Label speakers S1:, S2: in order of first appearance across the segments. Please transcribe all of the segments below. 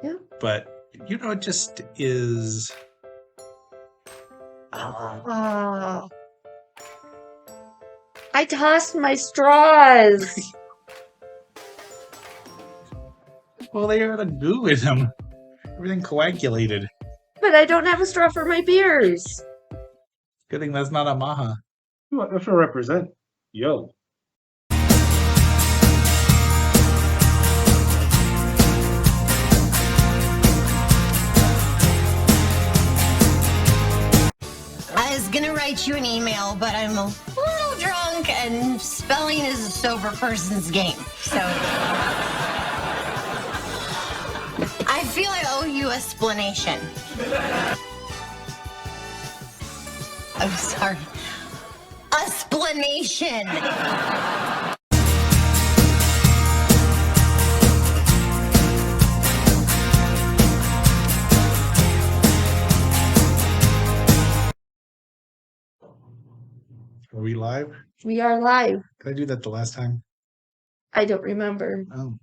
S1: Yeah.
S2: But, it just is...
S1: Oh, I tossed my straws.
S2: Well, they had a goo in them. Everything coagulated.
S1: But I don't have a straw for my beers.
S2: Good thing that's not a maha.
S3: If I represent, yo.
S4: I was gonna write you an email, but I'm a little drunk, and spelling is a sober person's game. So I feel I owe you a splanation. I'm sorry. A splanation.
S2: Are we live?
S1: We are live.
S2: Did I do that the last time?
S1: I don't remember.
S2: Oh.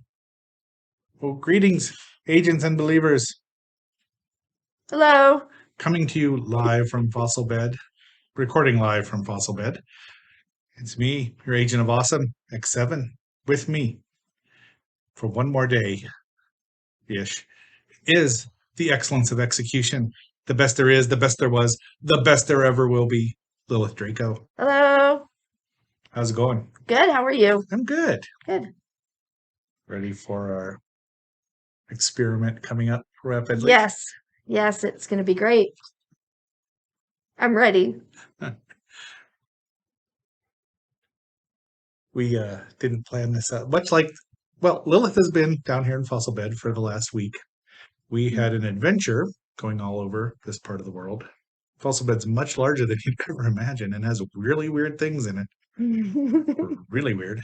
S2: Well, greetings, agents and believers.
S1: Hello.
S2: Coming to you live from Fossil Bed. Recording live from Fossil Bed. It's me, your agent of awesome, X7, with me for one more day-ish, is the excellence of execution. The best there is, the best there was, the best there ever will be. Lilith Draco.
S1: Hello.
S2: How's it going?
S1: Good. How are you?
S2: I'm good.
S1: Good.
S2: Ready for our experiment coming up rapidly?
S1: Yes. Yes, it's going to be great. I'm ready.
S2: We didn't plan this out. Much like, well, Lilith has been down here in Fossil Bed for the last week. We had an adventure going all over this part of the world. Fossil Bed's much larger than you'd ever imagine and has really weird things in it. Really weird.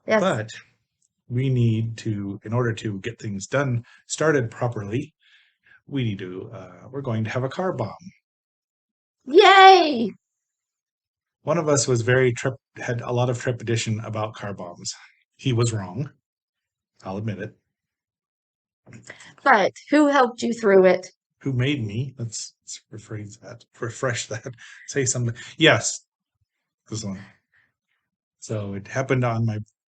S1: Yes.
S2: But we need to, in order to get things started properly, we're going to have a car bomb.
S1: Yay!
S2: One of us was had a lot of trepidation about car bombs. He was wrong. I'll admit it.
S1: But who helped you through it?
S2: Who made me? Let's refresh that. Say something. Yes, this one. So it happened on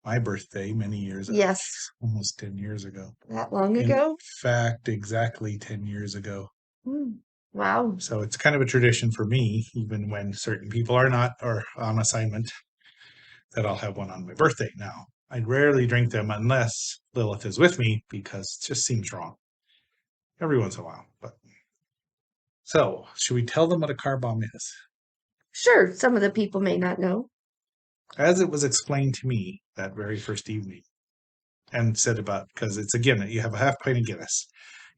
S2: my birthday many years ago.
S1: Yes.
S2: Almost 10 years ago.
S1: That long ago?
S2: In fact, exactly 10 years ago.
S1: Wow.
S2: So it's kind of a tradition for me, even when certain people are not or on assignment, that I'll have one on my birthday now. I rarely drink them unless Lilith is with me because it just seems wrong. Every once in a while. So, should we tell them what a car bomb is?
S1: Sure. Some of the people may not know.
S2: As it was explained to me that very first evening, and said about, because it's a Guinness, you have a half pint of Guinness.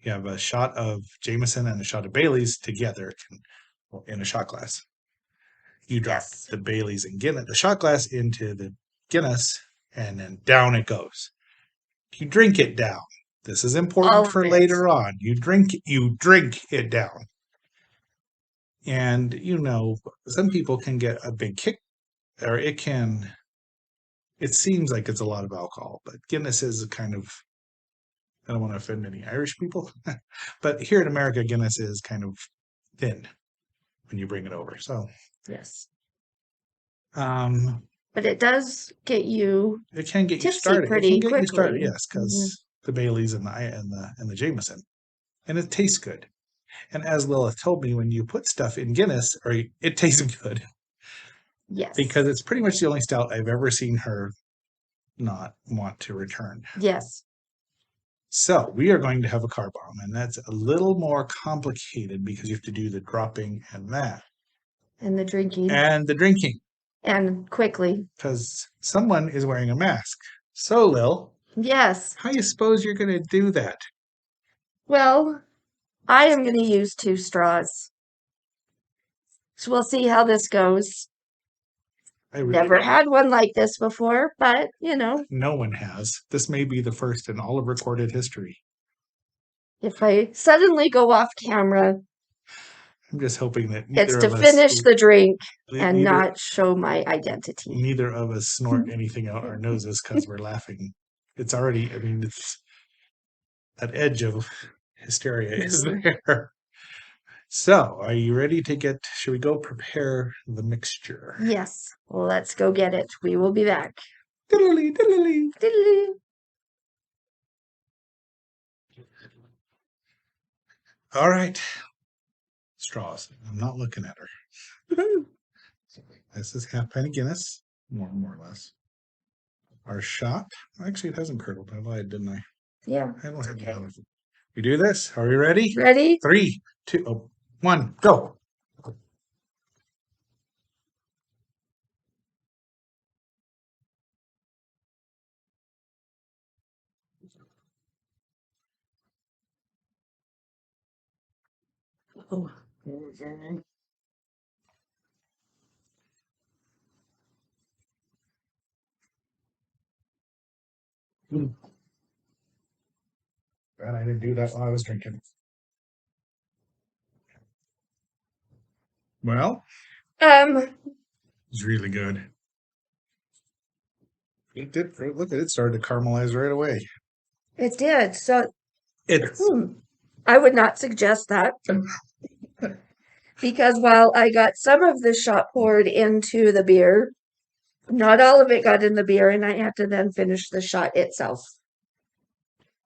S2: You have a shot of Jameson and a shot of Bailey's together in a shot glass. You drop the Bailey's and Guinness, the shot glass into the Guinness, and then down it goes. You drink it down. This is important for later on. You drink it down. And some people can get a big kick, or it seems like it's a lot of alcohol, but Guinness is kind of, I don't want to offend any Irish people, but here in America, Guinness is kind of thin when you bring it over. So
S1: yes.
S2: But
S1: it does get you.
S2: It can get you started. It can get you started, yes, because the Bailey's and the Jameson, and it tastes good. And as Lilith told me, when you put stuff in Guinness, it tastes good.
S1: Yes.
S2: Because it's pretty much the only stout I've ever seen her not want to return.
S1: Yes.
S2: So we are going to have a car bomb, and that's a little more complicated because you have to do the dropping and that.
S1: And the drinking.
S2: And
S1: quickly.
S2: Because someone is wearing a mask. So, Lil.
S1: Yes.
S2: How do you suppose you're going to do that?
S1: Well, I am going to use 2 straws. So we'll see how this goes. I never had one like this before, but,
S2: No one has. This may be the first in all of recorded history.
S1: If I suddenly go off camera,
S2: I'm just hoping that
S1: it's to finish the drink and not show my identity.
S2: Neither of us snort anything out our noses because we're laughing. It's already, that edge of hysteria is there. So, are you ready to get? Should we go prepare the mixture?
S1: Yes. Let's go get it. We will be back.
S2: Diddly, diddly.
S1: Diddly.
S2: All right. Straws. I'm not looking at her. This is half pint of Guinness, more or less. Our shot. Actually, it hasn't curdled. I lied, didn't I?
S1: Yeah.
S2: I don't have
S1: Okay.
S2: okay. We do this. Are we ready?
S1: Ready?
S2: 3, 2, 1, go.
S1: Oh.
S2: Glad I didn't do that while I was drinking. Well, it's really good. It did. Look at it, started to caramelize right away.
S1: It did. So
S2: It's
S1: I would not suggest that. Because while I got some of the shot poured into the beer, not all of it got in the beer, and I had to then finish the shot itself.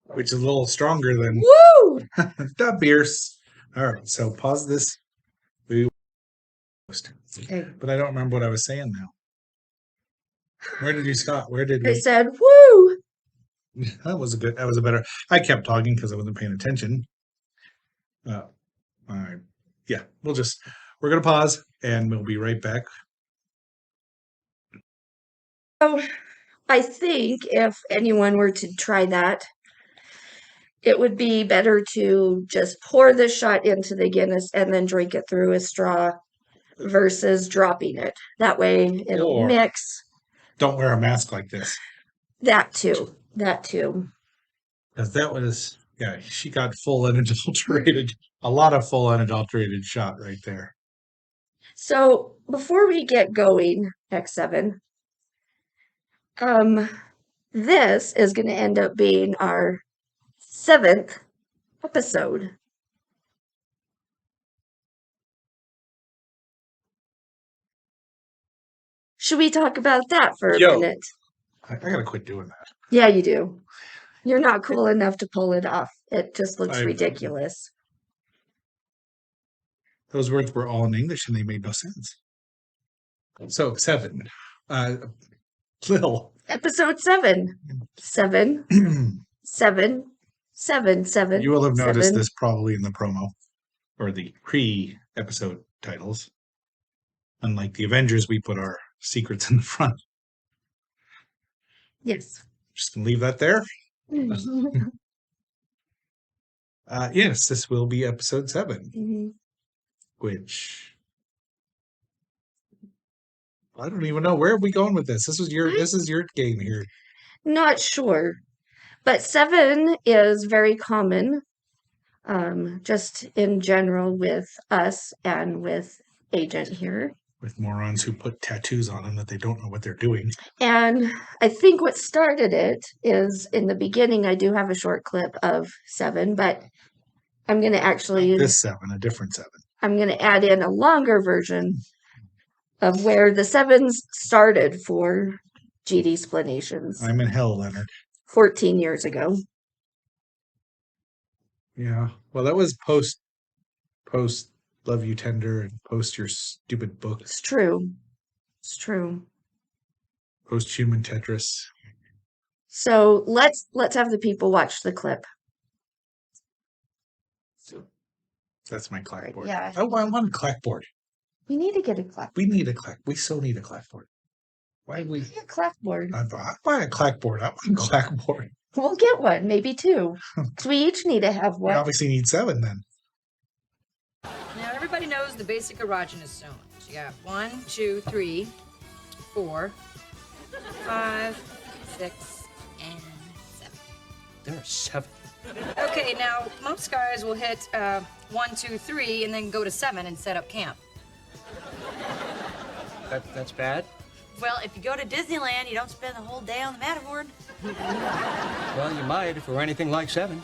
S2: which is a little stronger than
S1: Woo!
S2: the beers. All right, so pause this.
S1: Okay.
S2: But I don't remember what I was saying now. Where did you stop? Where did
S1: I
S2: we?
S1: said, woo!
S2: That was a good. That was a better. I kept talking because I wasn't paying attention. All right. Yeah, we're gonna pause and we'll be right back.
S1: So I think if anyone were to try that, it would be better to just pour the shot into the Guinness and then drink it through a straw versus dropping it. That way it'll
S2: Or-
S1: mix.
S2: Don't wear a mask like this.
S1: That too. That too.
S2: Because that was, yeah, she got full unadulterated, a lot of full unadulterated shot right there.
S1: So before we get going, X7, this is going to end up being our 7th episode. Should we talk about that for a minute?
S2: I gotta quit doing that.
S1: Yeah, you do. You're not cool enough to pull it off. It just looks ridiculous.
S2: Those words were all in English and they made no sense. So 7. Lil.
S1: Episode 7. 7. 7. 7. 7.
S2: You will have noticed
S1: 7.
S2: this probably in the promo or the pre-episode titles. Unlike the Avengers, we put our secrets in the front.
S1: Yes.
S2: Just gonna leave that there. Yes, this will be episode 7,
S1: Mhm.
S2: which I don't even know where are we going with this. This is your game here.
S1: Not sure. But 7 is very common, just in general with us and with Agent here.
S2: With morons who put tattoos on them that they don't know what they're doing.
S1: And I think what started it is in the beginning, I do have a short clip of 7, but I'm going to actually,
S2: This 7, a different 7.
S1: I'm going to add in a longer version of where the 7s started for GD Splanations
S2: I'm in hell, Leonard.
S1: 14 years ago.
S2: Yeah. Well, that was post Love You Tender and post your stupid book.
S1: It's true. It's true.
S2: Post Human Tetris.
S1: So let's have the people watch the clip.
S2: That's my clackboard.
S1: Yeah.
S2: I want a clackboard.
S1: We need to get a clap.
S2: We need a clack. We so need a clackboard. Why we?
S1: A clapboard.
S2: I buy a clackboard. I want a clackboard.
S1: We'll get one, maybe 2. So we each need to have
S2: We
S1: one.
S2: obviously need 7 then.
S5: Now everybody knows the basic erogenous zones. You got 1, 2, 3, 4, 5, 6, and 7.
S6: There are 7.
S5: Okay, now most guys will hit 1, 2, 3, and then go to 7 and set up camp.
S6: That's bad.
S7: Well, if you go to Disneyland, you don't spend the whole day on the Matterhorn.
S6: Well, you might if it were anything like 7.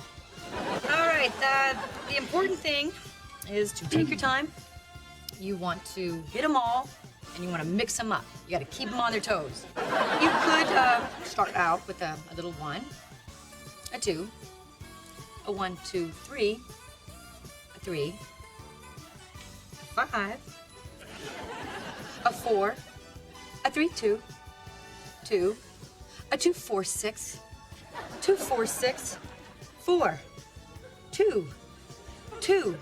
S5: right. The important thing is to take your time. You want to hit them all, and you want to mix them up. You got to keep them on their toes. You could start out with a little 1, a 2, a 1, 2, 3, a 3, a 5, a 4, a 3, 2, 2, a 2, 4, 6, 2, 4, 6, 4, 2, 2,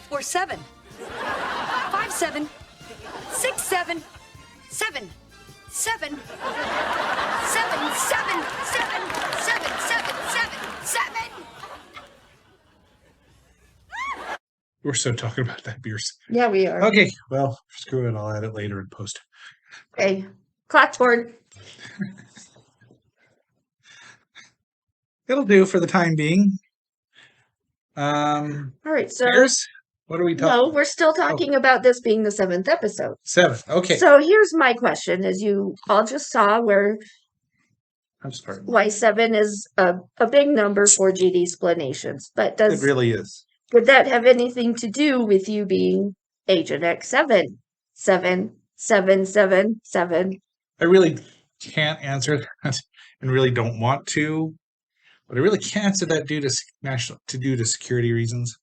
S5: 4, 7, 5, 7, 6, 7, 7, 7, 7, 7, 7, 7, 7, 7, 7.
S2: We're so talking about that beers.
S1: Yeah, we are.
S2: Okay, well, screw it. I'll add it later in post.
S1: Okay. Clockboard.
S2: It'll do for the time being.
S1: All right, so
S2: Beers? What are we talking?
S1: no, we're still talking about this being the 7th episode.
S2: 7. Okay.
S1: So here's my question, as you all just saw where
S2: I'm sorry.
S1: why 7 is a big number for GD Splanations. But
S2: It really is.
S1: would that have anything to do with you being Agent X7? 7, 7, 7, 7.
S2: I really can't answer that and really don't want to, but I really can't answer that due to security reasons.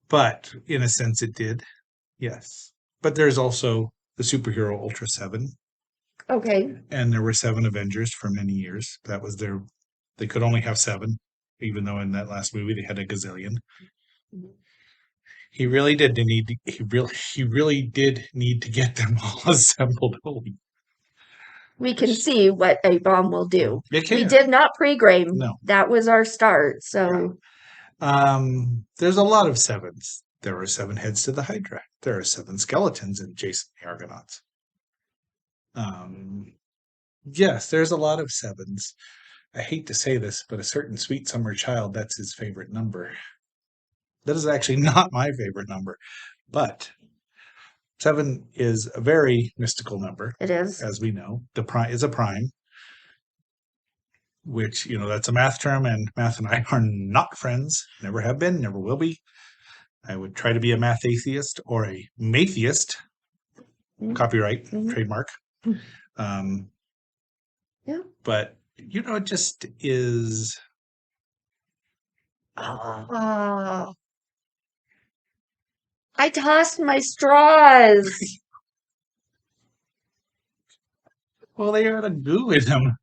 S2: But in a sense, it did, yes. But there's also the superhero Ultra 7,
S1: Okay.
S2: and there were 7 Avengers for many years. That was they could only have 7, even though in that last movie they had a gazillion. He really did need. He really did need to get them all assembled.
S1: We can see what a bomb will do.
S2: It
S1: We
S2: can.
S1: did not pre-game.
S2: No.
S1: That was our start. So
S2: There's a lot of 7s. There are 7 heads to the Hydra. There are 7 skeletons in Jason the Argonauts. Yes, there's a lot of 7s. I hate to say this, but a certain sweet summer child, that's his favorite number. That is actually not my favorite number, but 7 is a very mystical number,
S1: it is.
S2: as we know. The prime is a prime, which, that's a math term, and math and I are not friends. Never have been, never will be. I would try to be a math atheist or a matheist. Copyright, trademark.
S1: Yeah.
S2: But, it just is.
S1: Oh. I tossed my straws.
S2: Well, they had a goo in them.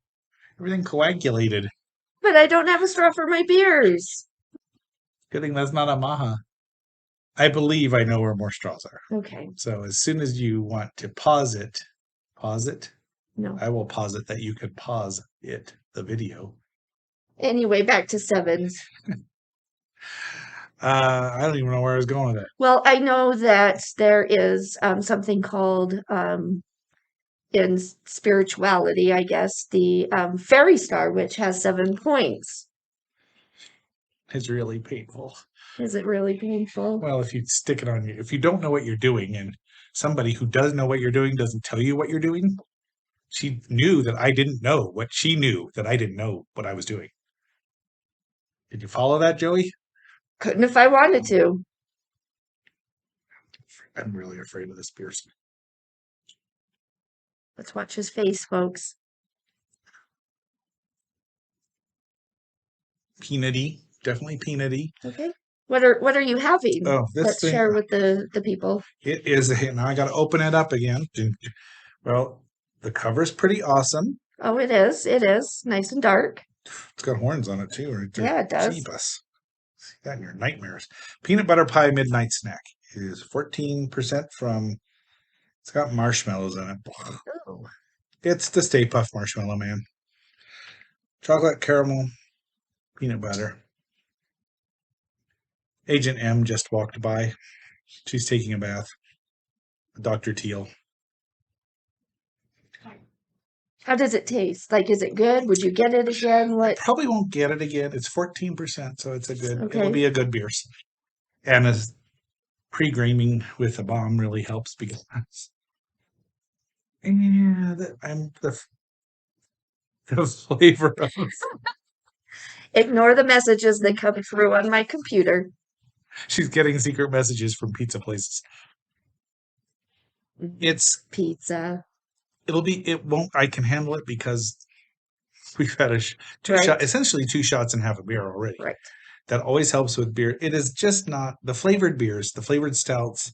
S2: Everything coagulated.
S1: But I don't have a straw for my beers.
S2: Good thing that's not a Maha. I believe I know where more straws are.
S1: Okay.
S2: So as soon as you want to pause it,
S1: No.
S2: I will posit that you could pause the video.
S1: Anyway, back to 7s.
S2: I don't even know where I was going with it.
S1: Well, I know that there is something called, in spirituality, I guess, the fairy star, which has 7 points.
S2: It's really painful.
S1: Is it really painful?
S2: Well, if you stick it on you, if you don't know what you're doing, and somebody who does know what you're doing doesn't tell you what you're doing, she knew that I didn't know what she knew that I didn't know what I was doing. Did you follow that, Joey?
S1: Couldn't if I wanted to.
S2: I'm really afraid of this Pierce.
S1: Let's watch his face, folks.
S2: Peanutty, definitely peanutty.
S1: Okay. What are you having?
S2: Oh, this
S1: Let's
S2: thing.
S1: share with the people.
S2: It is now I got to open it up again. Well, the cover's pretty awesome.
S1: Oh, it is. It is nice and dark.
S2: It's got horns on it too, right there.
S1: Yeah, it does.
S2: Jeebus. See that in your nightmares. Peanut butter pie midnight snack is 14% from. It's got marshmallows in it.
S1: Oh.
S2: It's the Stay Puft Marshmallow Man. Chocolate, caramel, peanut butter. Agent M just walked by. She's taking a bath. Dr. Teal.
S1: How does it taste? Like, is it good? Would you get it again? What?
S2: Probably won't get it again. It's 14%, so it's it'll
S1: Okay.
S2: be a good beer. And as pre-gaming with a bomb really helps because the flavor of
S1: Ignore the messages that come through on my computer.
S2: She's getting secret messages from pizza places.
S1: Pizza.
S2: It won't, I can handle it because we've had
S1: Right.
S2: essentially 2 shots and half a beer already.
S1: Right.
S2: That always helps with beer. It is just not the flavored beers, the flavored stouts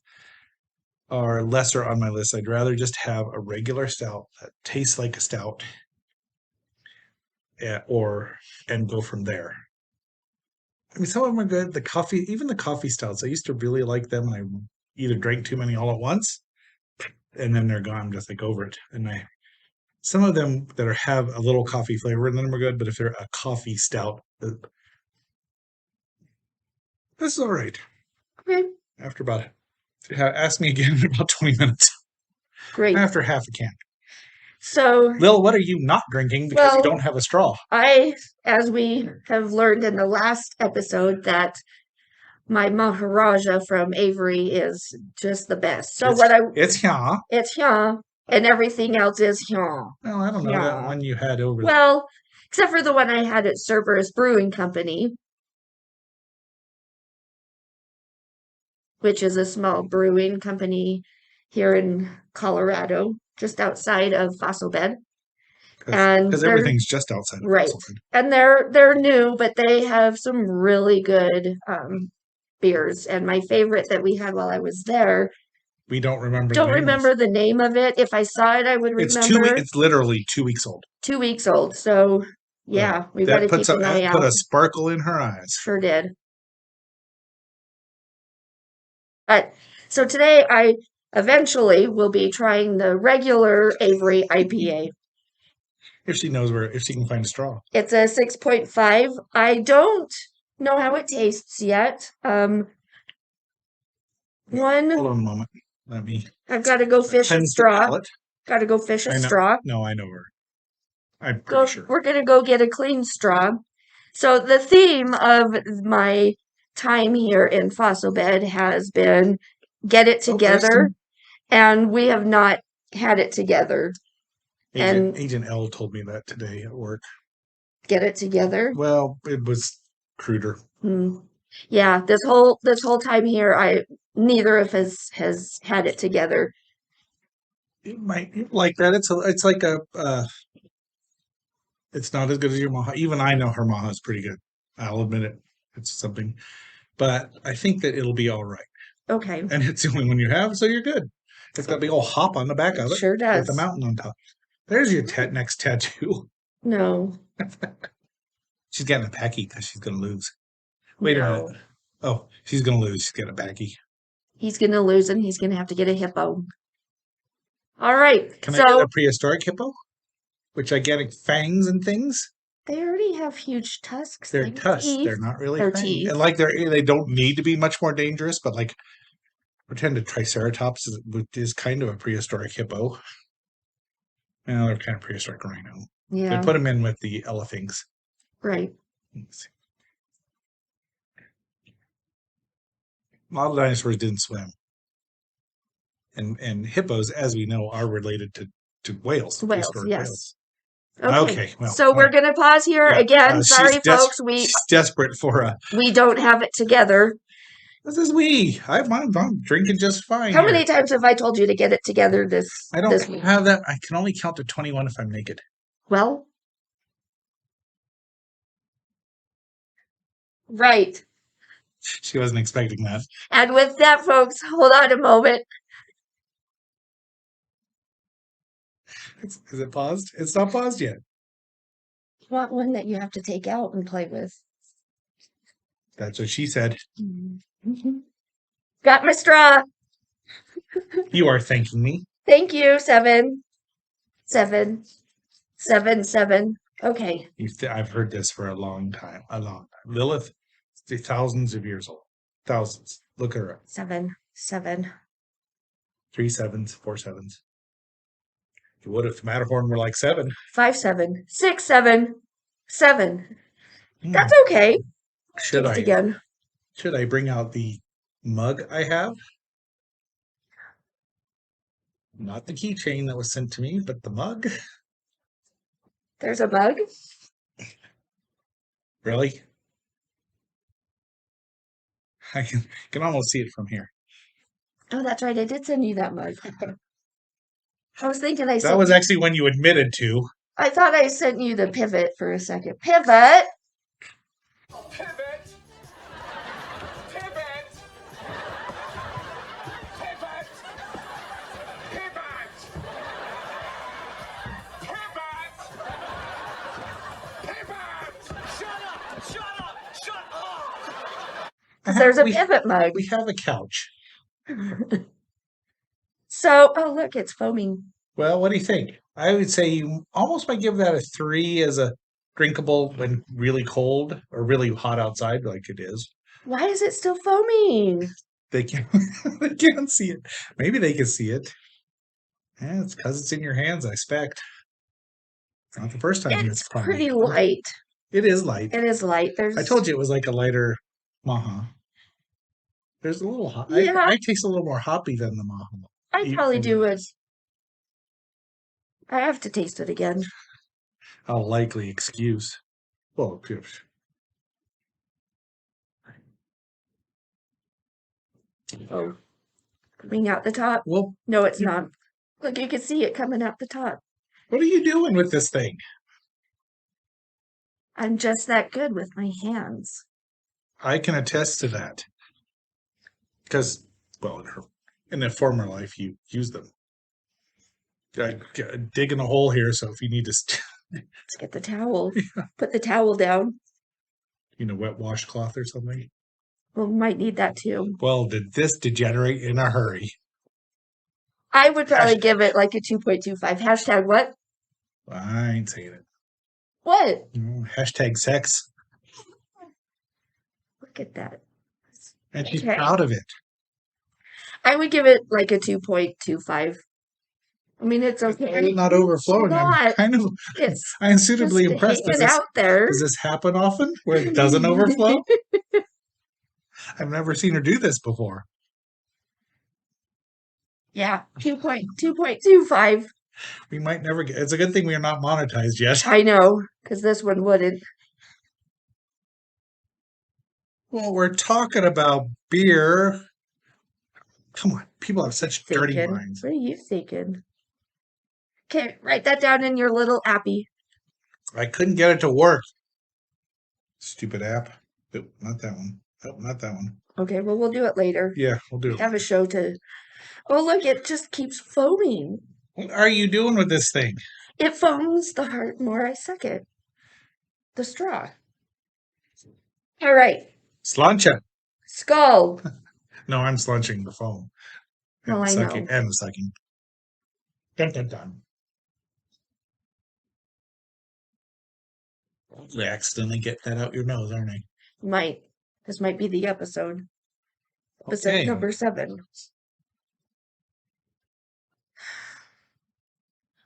S2: are lesser on my list. I'd rather just have a regular stout that tastes like a stout, and go from there. I mean, some of them are good. Even the coffee stouts, I used to really like them. I either drank too many all at once, and then they're gone, just like over it. Some of them that have a little coffee flavor in them are good, but if they're a coffee stout, this is all right.
S1: Okay.
S2: After about, ask me again in about 20 minutes.
S1: Great.
S2: After half a can.
S1: So,
S2: Lil, what are you not drinking because you don't have a straw?
S1: as we have learned in the last episode, that my Maharaja from Avery is just the best. So
S2: It's here.
S1: it's here, and everything else is here.
S2: Well, I don't know that one you had over there.
S1: Well, except for the one I had at Cerberus Brewing Company, which is a small brewing company here in Colorado, just outside of Fossil Bed. And
S2: Because
S1: they're
S2: everything's just outside of
S1: right,
S2: Fossil
S1: and they're new, but they have some really good beers. And my favorite that we had while I was there,
S2: We don't remember.
S1: don't remember the name of it. If I saw it, I would remember.
S2: It's literally 2 weeks old.
S1: 2 weeks old. So yeah, we've got to keep an eye
S2: That
S1: out.
S2: put a sparkle in her eyes.
S1: Sure did. But so today I eventually will be trying the regular Avery IPA.
S2: If she can find a straw.
S1: It's a 6.5. I don't know how it tastes yet.
S2: Hold on a moment.
S1: I've got to go fish a straw. Got to go fish a straw.
S2: No, I know her. I'm pretty sure.
S1: We're going to go get a clean straw. So the theme of my time here in Fossil Bed has been get it together, and we have not had it together.
S2: Agent L told me that today at work.
S1: Get it together?
S2: Well, it was cruder.
S1: Yeah, this whole time here, neither of us has had it together.
S2: It might like that. It's like it's not as good as your maha. Even I know her maha is pretty good. I'll admit it. It's something, but I think that it'll be all right.
S1: Okay.
S2: And it's the only one you have, so you're good. It's got a big old hop on the back of it.
S1: Sure does.
S2: With a mountain on top. There's your next tattoo.
S1: No.
S2: She's getting a packy because she's going to lose. Wait a minute. Oh, she's going to lose. She's getting a packy.
S1: He's going to lose, and he's going to have to get a hippo. All right.
S2: Can I get a prehistoric hippo? Which I get fangs and things.
S1: They already have huge tusks.
S2: They're tusks.
S1: Teeth.
S2: They're not really
S1: They're
S2: fangs.
S1: teeth.
S2: And like they don't need to be much more dangerous, but like pretend a triceratops is kind of a prehistoric hippo. Well, they're kind of prehistoric rhino.
S1: Yeah.
S2: They put them in with the elephants.
S1: Right.
S2: A lot of dinosaurs didn't swim. And hippos, as we know, are related to whales.
S1: Whales, yes.
S2: Whales.
S1: Okay.
S2: Well,
S1: so we're going to pause here again. Sorry, folks.
S2: She's desperate for
S1: we don't have it together.
S2: This is we. I'm drinking just fine.
S1: How many times have I told you to get it together this
S2: I don't
S1: week?
S2: have that. I can only count to 21 if I'm naked.
S1: Well, right.
S2: She wasn't expecting that.
S1: And with that, folks, hold on a moment.
S2: Is it paused? It's not paused yet.
S1: You want one that you have to take out and play with.
S2: That's what she said.
S1: Mm-hmm. Got my straw.
S2: You are thanking me.
S1: Thank you. 7. Okay.
S2: I've heard this for a long time. Lilith is thousands of years old. Thousands. Look her up.
S1: 7.
S2: 3 sevens, 4 sevens. What if the Matterhorn were like 7?
S1: 5 7. 6 7. 7. That's okay.
S2: Should I bring out the mug I have? Not the keychain that was sent to me, but the mug.
S1: There's a mug.
S2: Really? I can almost see it from here.
S1: Oh, that's right. I did send you that mug. I was thinking I
S2: That
S1: sent
S2: was
S1: you,
S2: actually when you admitted to.
S1: I thought I sent you the pivot for a second. Pivot!
S8: Pivot! Pivot! Pivot! Pivot! Pivot! Pivot! Shut up! Shut up! Shut up!
S1: Because there's a
S2: We-
S1: pivot mug.
S2: We have a couch.
S1: So, oh, look, it's foaming.
S2: Well, what do you think? I would say you almost might give that a 3 as a drinkable when really cold or really hot outside, like it is.
S1: Why is it still foaming?
S2: They can they can't see it. Maybe they can see it. Yeah, it's because it's in your hands, I expect. It's not the first time
S1: It's
S2: it's probably.
S1: pretty light.
S2: It is light.
S1: It is light. There's
S2: I told you it was like a lighter Maha. There's a little hot.
S1: Yeah.
S2: I taste a little more hoppy than the Maha.
S1: I'd probably do it. I have to taste it again.
S2: A likely excuse. Well, gosh.
S1: Oh, coming out the top.
S2: Well,
S1: No, it's not. Look, you can see it coming out the top.
S2: what are you doing with this thing?
S1: I'm just that good with my hands.
S2: I can attest to that. Because, well, in a former life, you used them. Digging a hole here, so if you need to,
S1: Let's get the towel. Put the towel down.
S2: wet washcloth or something.
S1: Well, might need that too.
S2: Well, did this degenerate in a hurry?
S1: I would probably give it like a 2.25. Hashtag what?
S2: I ain't saying it.
S1: What?
S2: Hashtag sex.
S1: Look at that.
S2: And she's
S1: Okay.
S2: proud of it.
S1: I would give it like a 2.25. I mean, it's okay.
S2: It's not overflowing. I'm kind of,
S1: It's
S2: I'm suitably
S1: just
S2: impressed.
S1: hanging out there.
S2: Does this happen often where it doesn't overflow? I've never seen her do this before.
S1: Yeah, 2.25.
S2: We might never get. It's a good thing we are not monetized yet.
S1: I know, because this one wouldn't.
S2: Well, we're talking about beer. Come on, people have such dirty
S1: Thinking.
S2: minds.
S1: What are you thinking? Okay, write that down in your little appy.
S2: I couldn't get it to work. Stupid app. Nope, not that one. Nope, not that one.
S1: Okay, well, we'll do it later.
S2: Yeah, we'll do
S1: We
S2: it.
S1: have a show to. Oh, look, it just keeps foaming.
S2: What are you doing with this thing?
S1: It foams the more I suck it. The straw. All right,
S2: Slancha.
S1: skull.
S2: No, I'm slunching the foam. And
S1: Well,
S2: the
S1: I
S2: sucking.
S1: know.
S2: And the sucking. Dun, dun, dun. You accidentally get that out your nose, aren't I?
S1: Might. This might be the episode. Episode
S2: Okay.
S1: number 7.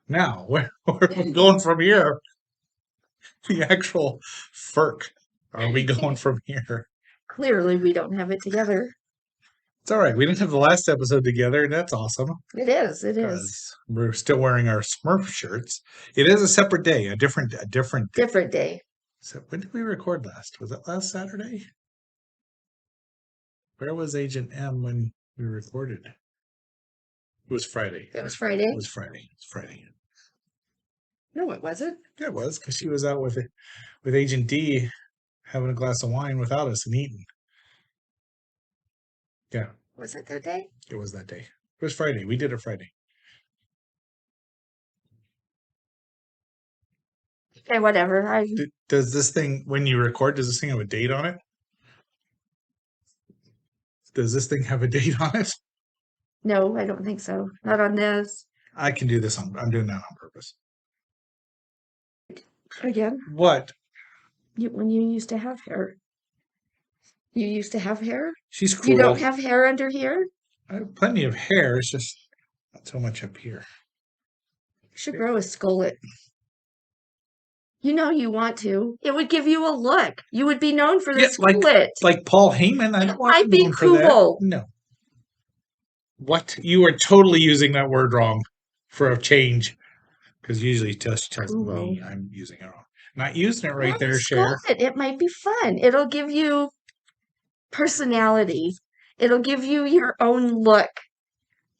S2: Now, where are we going from here? The actual FERC. Are we going from here?
S1: Clearly, we don't have it together.
S2: It's all right. We didn't have the last episode together, and that's awesome.
S1: It is. It is.
S2: Because we're still wearing our Smurf shirts. It is a separate day, a different day.
S1: Different day.
S2: So when did we record last? Was it last Saturday? Where was Agent M when we recorded? It was Friday.
S1: It was Friday.
S2: It was Friday. It was Friday.
S1: No, it wasn't.
S2: Yeah, it was because she was out with Agent D having a glass of wine without us and eating. Yeah,
S1: Was it that day?
S2: it was that day. It was Friday. We did it Friday.
S1: Okay, whatever.
S2: Does this thing, when you record, does this thing have a date on it? Does this thing have a date on it?
S1: No, I don't think so. Not on this.
S2: I can do this I'm doing that on purpose.
S1: Again,
S2: What?
S1: when you used to have hair. You used to have hair?
S2: She's cruel.
S1: You don't have hair under here?
S2: I have plenty of hair. It's just not so much up here.
S1: You should grow a skullet. You know you want to. It would give you a look. You would be known for the
S2: Yeah,
S1: skullet.
S2: Like Paul Heyman. I don't want
S1: I'd
S2: to
S1: be
S2: known for that.
S1: cool.
S2: No. What? You are totally using that word wrong for a change. Because usually she tells me
S1: Cool.
S2: I'm using it wrong. Not using it right
S1: Well,
S2: there,
S1: sculpt
S2: Cher.
S1: it might be fun. It'll give you personality. It'll give you your own look.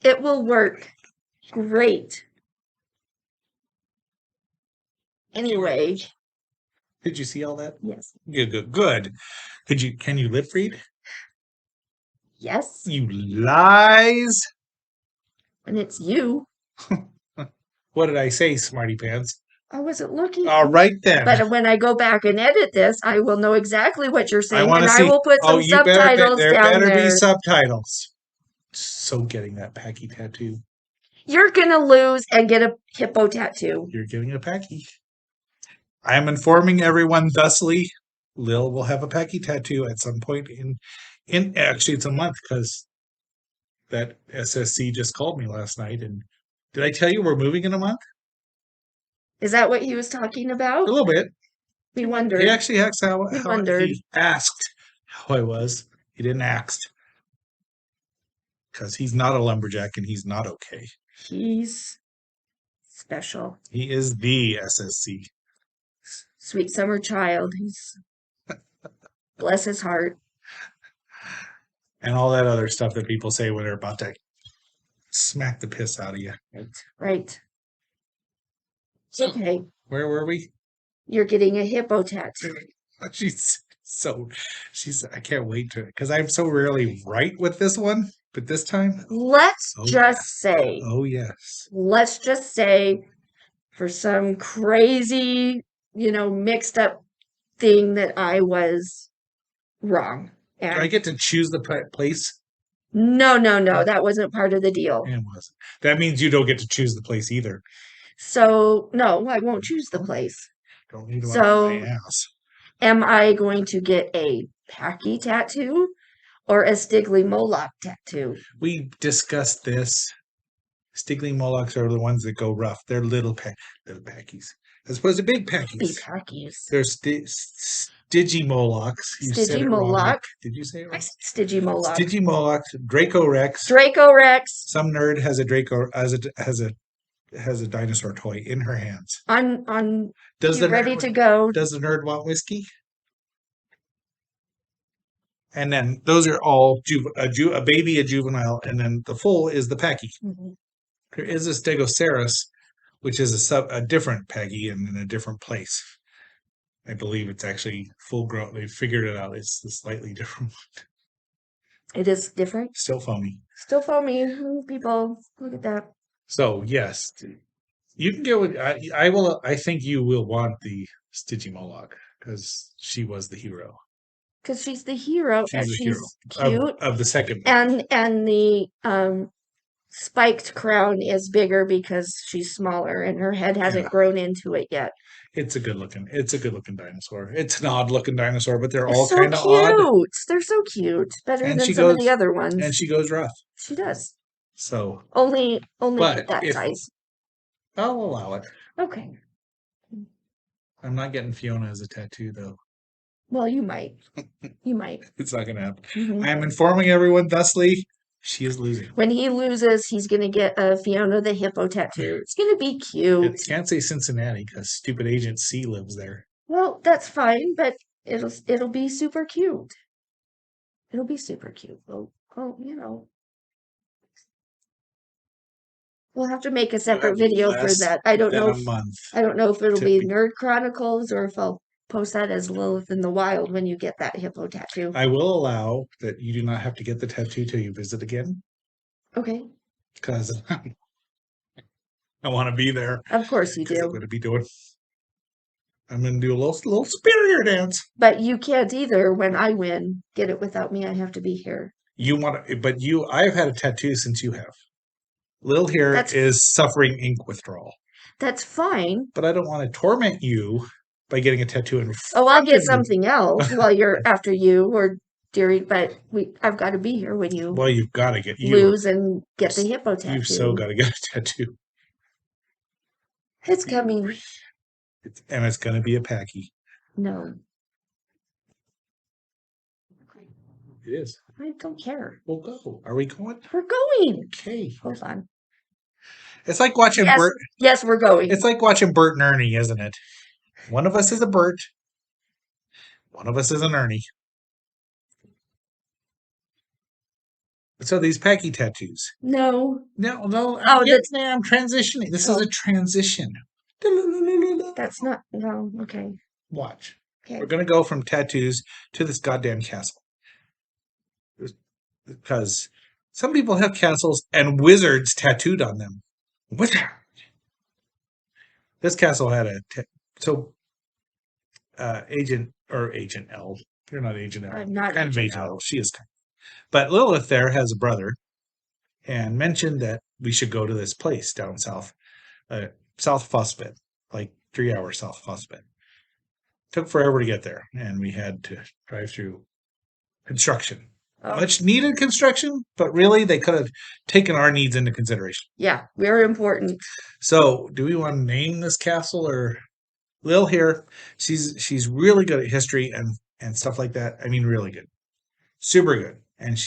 S1: It will work great. Anyway,
S2: Did you see all that?
S1: yes.
S2: Good. Can you lip read?
S1: Yes.
S2: You lies.
S1: And it's you.
S2: What did I say, smarty pants?
S1: I wasn't looking.
S2: All right then.
S1: But when I go back and edit this, I will know exactly what you're
S2: I
S1: saying,
S2: want
S1: and
S2: to
S1: I
S2: see.
S1: will put
S2: Oh,
S1: some
S2: you better.
S1: subtitles
S2: There
S1: down
S2: better be
S1: there.
S2: subtitles. So getting that Packy tattoo.
S1: You're gonna lose and get a hippo tattoo.
S2: You're getting a Packy. I am informing everyone thusly. Lil will have a Packy tattoo at some point in actually it's a month because that SSC just called me last night. And did I tell you we're moving in a month?
S1: Is that what he was talking
S2: A
S1: about?
S2: little bit.
S1: We wondered.
S2: He actually asked how
S1: wondered.
S2: he asked how I was. He didn't ask because he's not a lumberjack and he's not okay.
S1: He's special.
S2: He is the SSC.
S1: Sweet summer child. He's bless his heart.
S2: And all that other stuff that people say when they're about to smack the piss out of you.
S1: Right. Okay.
S2: Where were we?
S1: You're getting a hippo tattoo.
S2: She's I can't wait to, because I'm so rarely right with this one, but this time,
S1: Let's
S2: Oh,
S1: just say,
S2: oh yes.
S1: let's just say, for some crazy, mixed up thing that I was wrong.
S2: Do I
S1: And
S2: get to choose the place?
S1: no, that wasn't part of the deal.
S2: It wasn't. That means you don't get to choose the place either.
S1: So, no, I won't choose the place.
S2: Don't need one
S1: So-
S2: on my ass.
S1: Am I going to get a Packy tattoo or a Stigley Moloch tattoo?
S2: We discussed this. Stigling Molochs are the ones that go rough. They're little packies. As opposed to big
S1: Be
S2: packies.
S1: Packies.
S2: They're Stigi Molochs. You said
S1: Stigi
S2: it wrong.
S1: Moloch.
S2: Did you say it
S1: I
S2: right?
S1: said Stigi Moloch.
S2: Stigi Moloch, Draco Rex.
S1: Draco Rex.
S2: Some nerd has a Draco has a dinosaur toy in her hands.
S1: On
S2: Does
S1: you
S2: the
S1: ready
S2: nerd,
S1: to go?
S2: Does the nerd want whiskey? And then those are all a baby, a juvenile, and then the full is the Packy.
S1: Mhm.
S2: There is a Stegosaurus, which is a different Peggy and in a different place. I believe it's actually full grown. They figured it out. It's a slightly different one.
S1: It is different.
S2: Still foamy.
S1: Still foamy. People, look at that.
S2: So yes, you can go with. I will. I think you will want the Stitchy Moloch because she was the hero.
S1: Because she's the hero and
S2: She's the
S1: she's
S2: hero
S1: cute.
S2: of the second.
S1: And the spiked crown is bigger because she's smaller and her head hasn't
S2: Yeah.
S1: grown into it yet.
S2: It's a good looking dinosaur. It's an odd looking dinosaur, but they're
S1: They're
S2: all
S1: so
S2: kind of
S1: cute.
S2: odd.
S1: They're so cute. Better
S2: And
S1: than
S2: she
S1: some of
S2: goes-
S1: the other ones.
S2: And she goes rough.
S1: She does.
S2: So
S1: Only
S2: But
S1: that
S2: if-
S1: size.
S2: I'll allow it.
S1: Okay.
S2: I'm not getting Fiona as a tattoo though.
S1: Well, you might. You might.
S2: It's not gonna happen.
S1: Mhm.
S2: I am informing everyone thusly. She is losing.
S1: When he loses, he's gonna get a Fiona the Hippo tattoo. It's gonna be cute.
S2: It can't say Cincinnati because stupid Agent C lives there.
S1: Well, that's fine, but it'll be super cute. It'll be super cute. Well, we'll have to make a separate video for
S2: less
S1: that. I don't
S2: Then
S1: know.
S2: a month.
S1: I don't know if it'll
S2: to
S1: be
S2: be-
S1: Nerd Chronicles or if I'll post that as Lilith in the Wild when you get that hippo tattoo.
S2: I will allow that you do not have to get the tattoo till you visit again
S1: Okay,
S2: because I want to be there.
S1: of course you
S2: 'Cause I'm
S1: do.
S2: going to be doing. I'm going to do a little superior dance.
S1: But you can't either when I win. Get it without me. I have to be here.
S2: You want to, but you. I've had a tattoo since you have. Lil here
S1: That's-
S2: is suffering ink withdrawal,
S1: That's fine.
S2: but I don't want to torment you by getting a tattoo in.
S1: Oh, I'll
S2: front
S1: get
S2: of you.
S1: something else while you're after you or during. But I've got to be here when you
S2: Well, you've got to get
S1: lose and get the hippo tattoo.
S2: You've so got to get a tattoo,
S1: It's coming.
S2: and it's going to be a Packy.
S1: No,
S2: It is.
S1: I don't care.
S2: We'll go. Are we going?
S1: We're going.
S2: Okay.
S1: Hold on.
S2: It's like watching
S1: Yes,
S2: Bert.
S1: yes, we're going.
S2: It's like watching Bert and Ernie, isn't it? One of us is a Bert. One of us is an Ernie. So these Packy tattoos.
S1: No,
S2: No.
S1: Oh,
S2: I'm transitioning. This is
S1: Oh.
S2: a transition.
S1: that's not. No, okay.
S2: Watch.
S1: Okay.
S2: We're going to go from tattoos to this goddamn castle. Because some people have castles and wizards tattooed on them. Wizard. This castle had Agent L. You're not Agent L.
S1: I'm not
S2: Kind of
S1: Agent
S2: Agent
S1: L.
S2: L. She is. But Lilith there has a brother, and mentioned that we should go to this place down south, South Fossbed, like 3 hours south Fossbed. Took forever to get there, and we had to drive through construction.
S1: Oh,
S2: Much needed construction, but really they could have taken our needs into consideration.
S1: yeah, very important.
S2: So, do we want to name this castle or Lil here? She's really good at history and stuff like that. I mean, really good, super good. And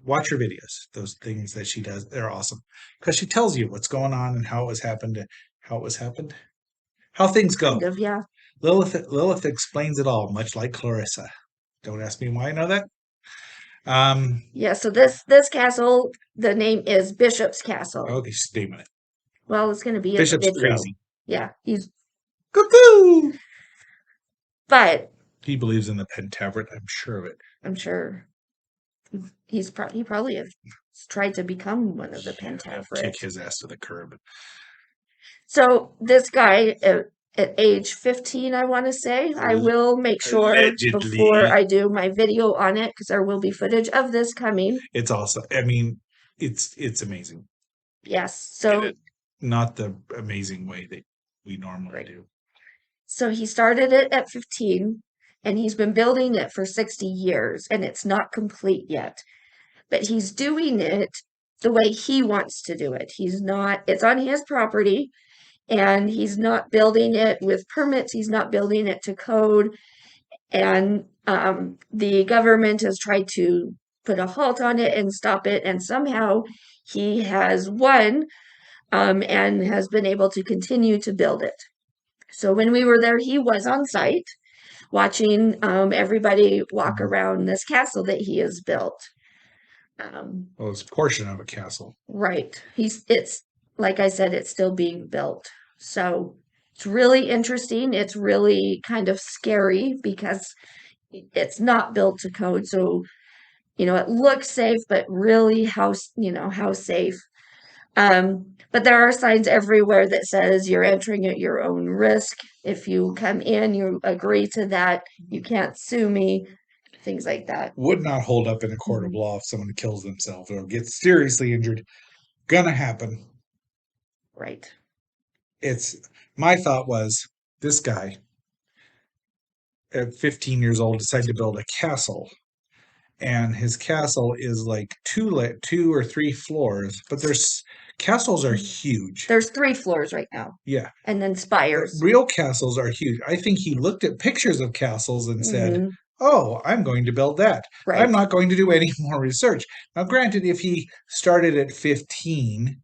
S2: watch her videos. Those things that she does, they're awesome because she tells you what's going on and how it was happened, how things go.
S1: Kind of, yeah.
S2: Lilith explains it all, much like Clarissa. Don't ask me why I know that.
S1: Yeah, so this castle, the name is Bishop's Castle.
S2: Okay, she's naming it.
S1: Well, it's going to be in the
S2: Bishop's
S1: video.
S2: crazy.
S1: Yeah, he's.
S2: Cuckoo!
S1: But
S2: He believes in the Pentaveret. I'm sure of it.
S1: I'm sure he probably has tried to become one of the
S2: Kick
S1: Pentaveret.
S2: his ass to the curb.
S1: So this guy at age 15, I want to say, I will make sure
S2: Allegedly.
S1: before I do my video on it, because there will be footage of this coming.
S2: It's awesome. I mean, it's amazing.
S1: Yes. So
S2: Not the amazing way that we normally do.
S1: So he started it at 15, and he's been building it for 60 years, and it's not complete yet. But he's doing it the way he wants to do it. It's on his property, and he's not building it with permits. He's not building it to code. And the government has tried to put a halt on it and stop it. And somehow he has won and has been able to continue to build it. So when we were there, he was on site watching everybody walk around this castle that he has built.
S2: Well, it's a portion of a castle.
S1: Right. It's like I said, it's still being built. So it's really interesting. It's really kind of scary because it's not built to code. So, it looks safe, but really how safe. But there are signs everywhere that says you're entering at your own risk. If you come in, you agree to that. You can't sue me, things like that.
S2: Would not hold up in a court of law if someone kills themselves or gets seriously injured. Gonna happen.
S1: Right.
S2: My thought was this guy at 15 years old decided to build a castle, and his castle is like two or three floors, but castles are huge.
S1: There's 3 floors right now.
S2: Yeah.
S1: And then spires.
S2: Real castles are huge. I think he looked at pictures of castles and said,
S1: Mhm.
S2: oh, I'm going to build that.
S1: Right.
S2: I'm not going to do any more research. Now, granted, if he started at 15,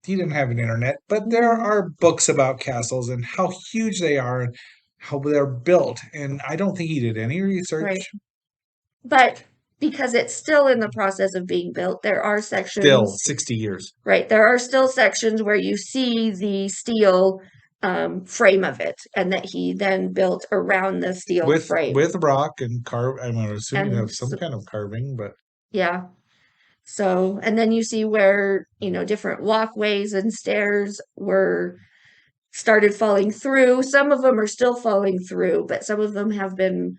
S2: he didn't have an internet, but there are books about castles and how huge they are and how they're built. And I don't think he did any research.
S1: Right. But because it's still in the process of being built, there are sections.
S2: Still 60 years.
S1: Right. There are still sections where you see the steel frame of it, and that he then built around the steel frame.
S2: With rock and I'm assuming
S1: And
S2: of some kind of carving, but
S1: yeah. So, and then you see where, different walkways and stairs were started falling through. Some of them are still falling through, but some of them have been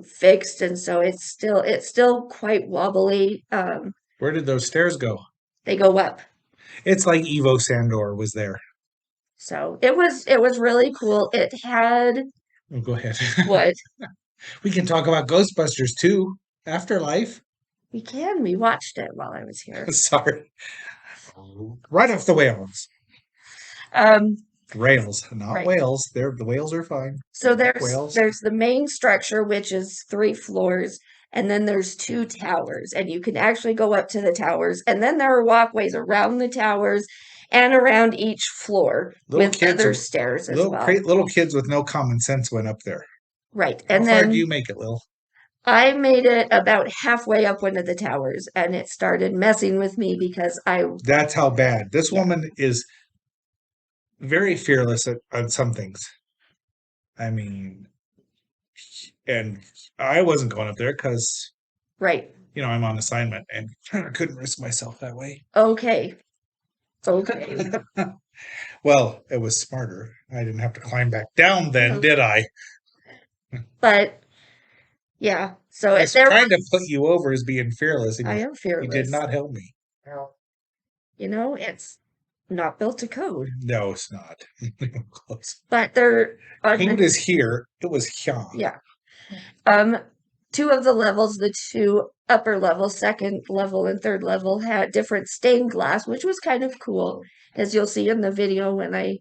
S1: fixed, and so it's still quite wobbly.
S2: Where did those stairs go?
S1: They go up.
S2: It's like Evo Sandor was there.
S1: So it was really cool. It had
S2: Oh, go ahead.
S1: what?
S2: We can talk about Ghostbusters too. Afterlife.
S1: We watched it while I was here.
S2: Sorry. Right off the whales. Rails, not
S1: Right.
S2: whales. The whales are fine.
S1: So
S2: Whales.
S1: there's the main structure, which is 3 floors, and then there's 2 towers, and you can actually go up to the towers, and then there are walkways around the towers, and around each floor
S2: Little
S1: with
S2: kids
S1: other
S2: are-
S1: stairs as well.
S2: Little kids with no common sense went up there.
S1: Right.
S2: How
S1: And
S2: far
S1: then
S2: do you make it, Lil?
S1: I made it about halfway up one of the towers and it started messing with me because
S2: That's how bad. This
S1: Yeah.
S2: woman is very fearless on some things. I mean, and I wasn't going up there because,
S1: right.
S2: I'm on assignment and I couldn't risk myself that way.
S1: Okay. Okay.
S2: Well, it was smarter. I didn't have to climb back down then,
S1: No.
S2: did I?
S1: But yeah. So
S2: I
S1: it,
S2: was
S1: there
S2: trying to
S1: was-
S2: put you over as being fearless, and
S1: I
S2: you,
S1: am fearless.
S2: you did not help me.
S1: Well, it's not built to code.
S2: No, it's not. Not even close.
S1: But they're on
S2: Code is here. It was here.
S1: yeah. Two of the levels, the two upper levels, second level and third level, had different stained glass, which was kind of cool, as you'll see in the video when I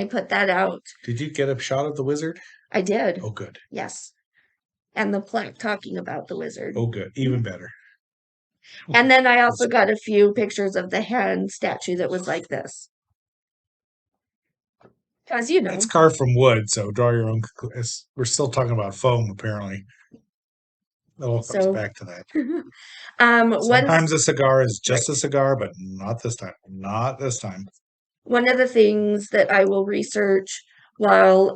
S1: put that out.
S2: Did you get a shot of the wizard?
S1: I did.
S2: Oh, good.
S1: Yes. And the plaque talking about the wizard.
S2: Oh, good. Even better.
S1: And then I also got a few pictures of the hand statue that was like this. Because,
S2: It's carved from wood, so draw your own. We're still talking about foam, apparently. It all comes
S1: So-
S2: back to that.
S1: one
S2: Sometimes a cigar is just a cigar, but not this time. Not this time.
S1: one of the things that I will research while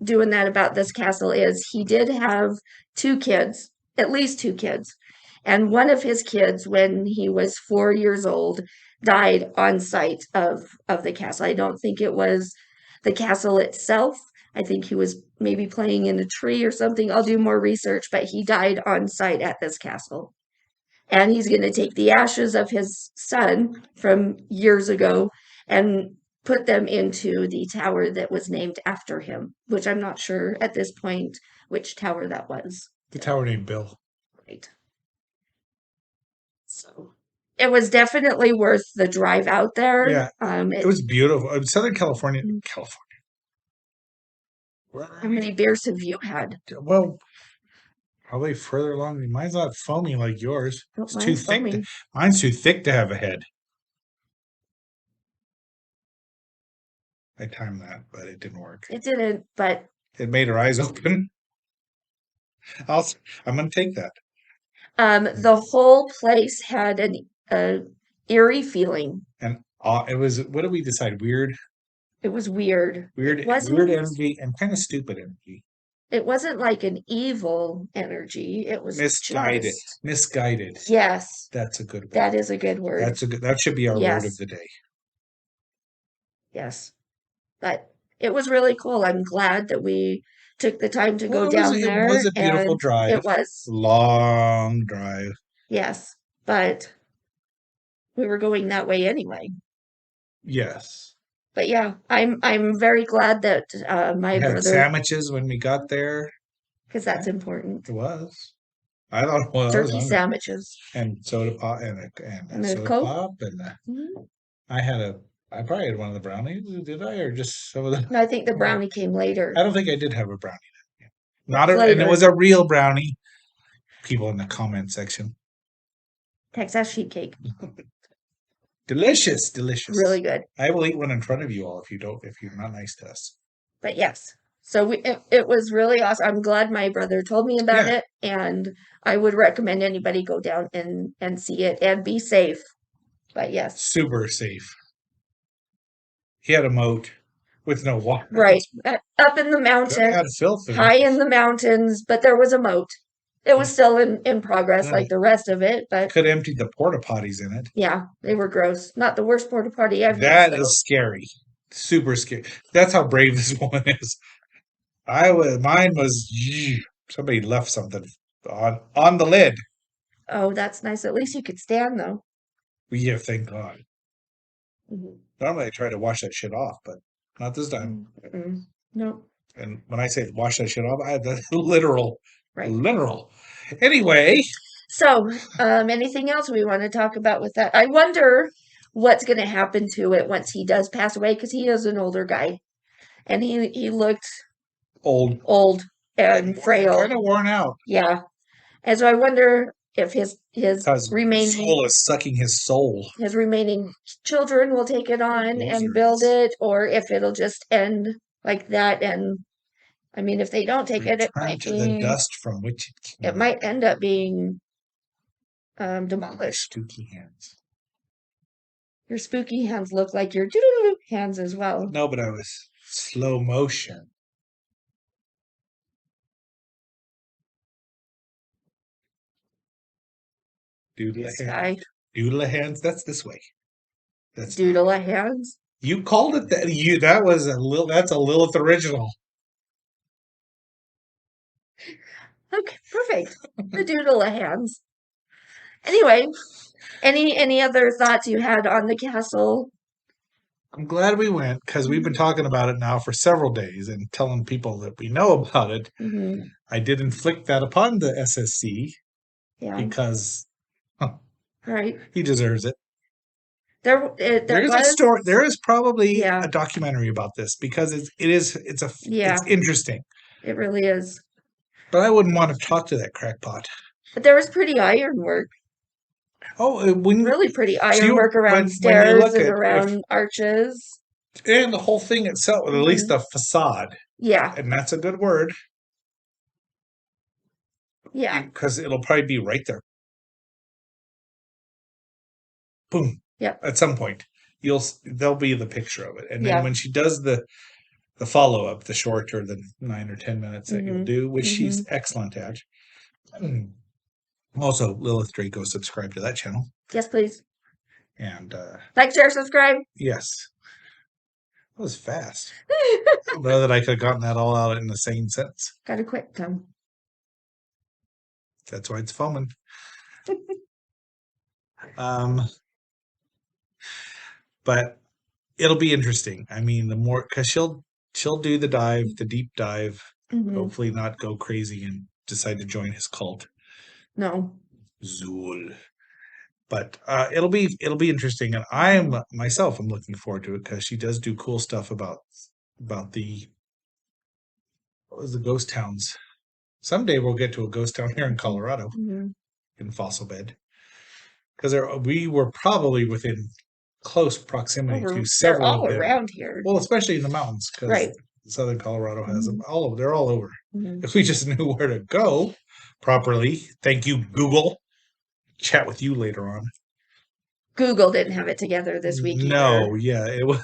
S1: doing that about this castle is he did have two kids, at least two kids. And one of his kids, when he was 4 years old, died on site of the castle. I don't think it was the castle itself. I think he was maybe playing in a tree or something. I'll do more research, but he died on site at this castle. And he's going to take the ashes of his son from years ago and put them into the tower that was named after him, which I'm not sure at this point which tower that was.
S2: The tower named Bill.
S1: Right. So it was definitely worth the drive out there.
S2: Yeah, It was beautiful. Southern California. California.
S1: How many beers have you had?
S2: Well, probably further along. Mine's not foamy like yours.
S1: Oh,
S2: It's too
S1: mine's
S2: thick.
S1: foaming.
S2: Mine's too thick to have a head. I timed that, but it didn't work.
S1: It didn't, but
S2: It made her eyes open. I'm going to take that.
S1: the whole place had an eerie feeling.
S2: And it was, what did we decide? Weird,
S1: It was weird.
S2: weird,
S1: It wasn't-
S2: weird energy and kind of stupid energy.
S1: It wasn't like an evil energy. It was
S2: Misguided.
S1: just-
S2: Misguided.
S1: Yes,
S2: That's a good word.
S1: that is a good word.
S2: That should be our word
S1: Yes.
S2: of the day.
S1: Yes. But it was really cool. I'm glad that we took the time to go
S2: Well,
S1: down there.
S2: It was a beautiful
S1: and
S2: drive.
S1: It was.
S2: Long drive.
S1: Yes. But we were going that way anyway.
S2: Yes.
S1: But yeah, I'm very glad that my
S2: We had
S1: brother,
S2: sandwiches when we got there.
S1: because that's important.
S2: It was. I thought it was.
S1: Turkey sandwiches.
S2: And soda pop and
S1: And a
S2: soda
S1: Coke?
S2: pop and
S1: Mhm.
S2: I probably had one of the brownies, did I? Or just some of the
S1: No, I think the brownie came later.
S2: I don't think I did have a brownie. And
S1: Flavor.
S2: it was a real brownie. People in the comment section.
S1: Texas sheet cake.
S2: Delicious, delicious.
S1: Really good.
S2: I will eat one in front of you all if you're not nice to us.
S1: But yes. So it was really awesome. I'm glad my brother told me about
S2: Yeah.
S1: it, and I would recommend anybody go down and see it and be safe. But yes,
S2: Super safe. He had a moat with no water.
S1: right. Up in the
S2: It
S1: mountain,
S2: had filth in it.
S1: high in the mountains, but there was a moat. It was still in progress like the rest of it, but
S2: Could empty the porta potties in it.
S1: yeah, they were gross. Not the worst porta potty ever.
S2: That
S1: so-
S2: is scary. Super scary. That's how brave this woman is. Mine was somebody left something on the lid.
S1: Oh, that's nice. At least you could stand though.
S2: Yeah, thank God.
S1: Mhm.
S2: Normally I try to wash that shit off, but not this time.
S1: Mm-mm. No,
S2: And when I say wash that shit off, I have the literal.
S1: right.
S2: Literal. Anyway,
S1: So, anything else we want to talk about with that? I wonder what's going to happen to it once he does pass away, because he is an older guy, and he looked
S2: old.
S1: old and frail.
S2: Kind of worn out.
S1: Yeah, and so I wonder if his
S2: Because
S1: remaining
S2: soul is sucking his soul.
S1: his remaining children will take it on and build
S2: Losers.
S1: it, or if it'll just end like that. And I mean, if they don't take it, it
S2: Return
S1: might
S2: to the
S1: be,
S2: dust from which it came.
S1: it might end up being demolished.
S2: Spooky hands.
S1: Your spooky hands look like your doo-doo-doo hands as well.
S2: No, but I was slow motion. Doodle
S1: This
S2: a hand.
S1: guy,
S2: Doodle a hands. That's this way. That's
S1: doodle a hands.
S2: you called it that. That was a little. That's a Lilith original.
S1: Okay, perfect. The doodle a hands. Anyway, any other thoughts you had on the castle?
S2: I'm glad we went because we've been talking about it now for several days and telling people that we know about it.
S1: Mm-hmm.
S2: I did inflict that upon the SSC
S1: Yeah,
S2: because
S1: right.
S2: he deserves it.
S1: There
S2: There's a
S1: was,
S2: story. There is probably
S1: Yeah.
S2: a documentary about this because it's
S1: Yeah.
S2: interesting.
S1: it really is.
S2: But I wouldn't want to talk to that crackpot.
S1: But there was pretty ironwork,
S2: Oh, when
S1: really pretty
S2: you-
S1: ironwork
S2: when
S1: around
S2: you
S1: stairs
S2: look
S1: and
S2: at
S1: around arches.
S2: and the whole thing itself, at least
S1: Mm-hmm.
S2: the facade,
S1: Yeah,
S2: and that's a good word
S1: yeah,
S2: because it'll probably be right there. Boom.
S1: Yep.
S2: At some point, there'll be the picture of it, and then
S1: Yeah.
S2: when she does the follow up, the short or the 9 or 10 minutes that you'll
S1: Mhm.
S2: do, which she's excellent at. Also, Lilith Draco, subscribe to that channel,
S1: yes, please.
S2: and
S1: Like, share, subscribe.
S2: yes, that was fast. I don't know that I could have gotten that all out in the same sentence.
S1: Got a quick tongue.
S2: That's why it's foaming. But it'll be interesting. I mean, the more because she'll do the dive, the deep dive.
S1: Mhm.
S2: Hopefully, not go crazy and decide to join his cult,
S1: No.
S2: Zool. But it'll be interesting, and I'm myself. I'm looking forward to it because she does do cool stuff about the what was the ghost towns. Someday we'll get to a ghost town here in Colorado
S1: Mhm.
S2: in Fossil Bed because we were probably within close proximity
S1: They're
S2: to several
S1: all
S2: of them.
S1: around here.
S2: Well, especially in the mountains because
S1: Right.
S2: southern Colorado has them
S1: Mhm.
S2: all over. They're all over.
S1: Mhm.
S2: If we just knew where to go properly. Thank you, Google. Chat with you later on.
S1: Google didn't have it together this week
S2: No,
S1: either.
S2: yeah, it was,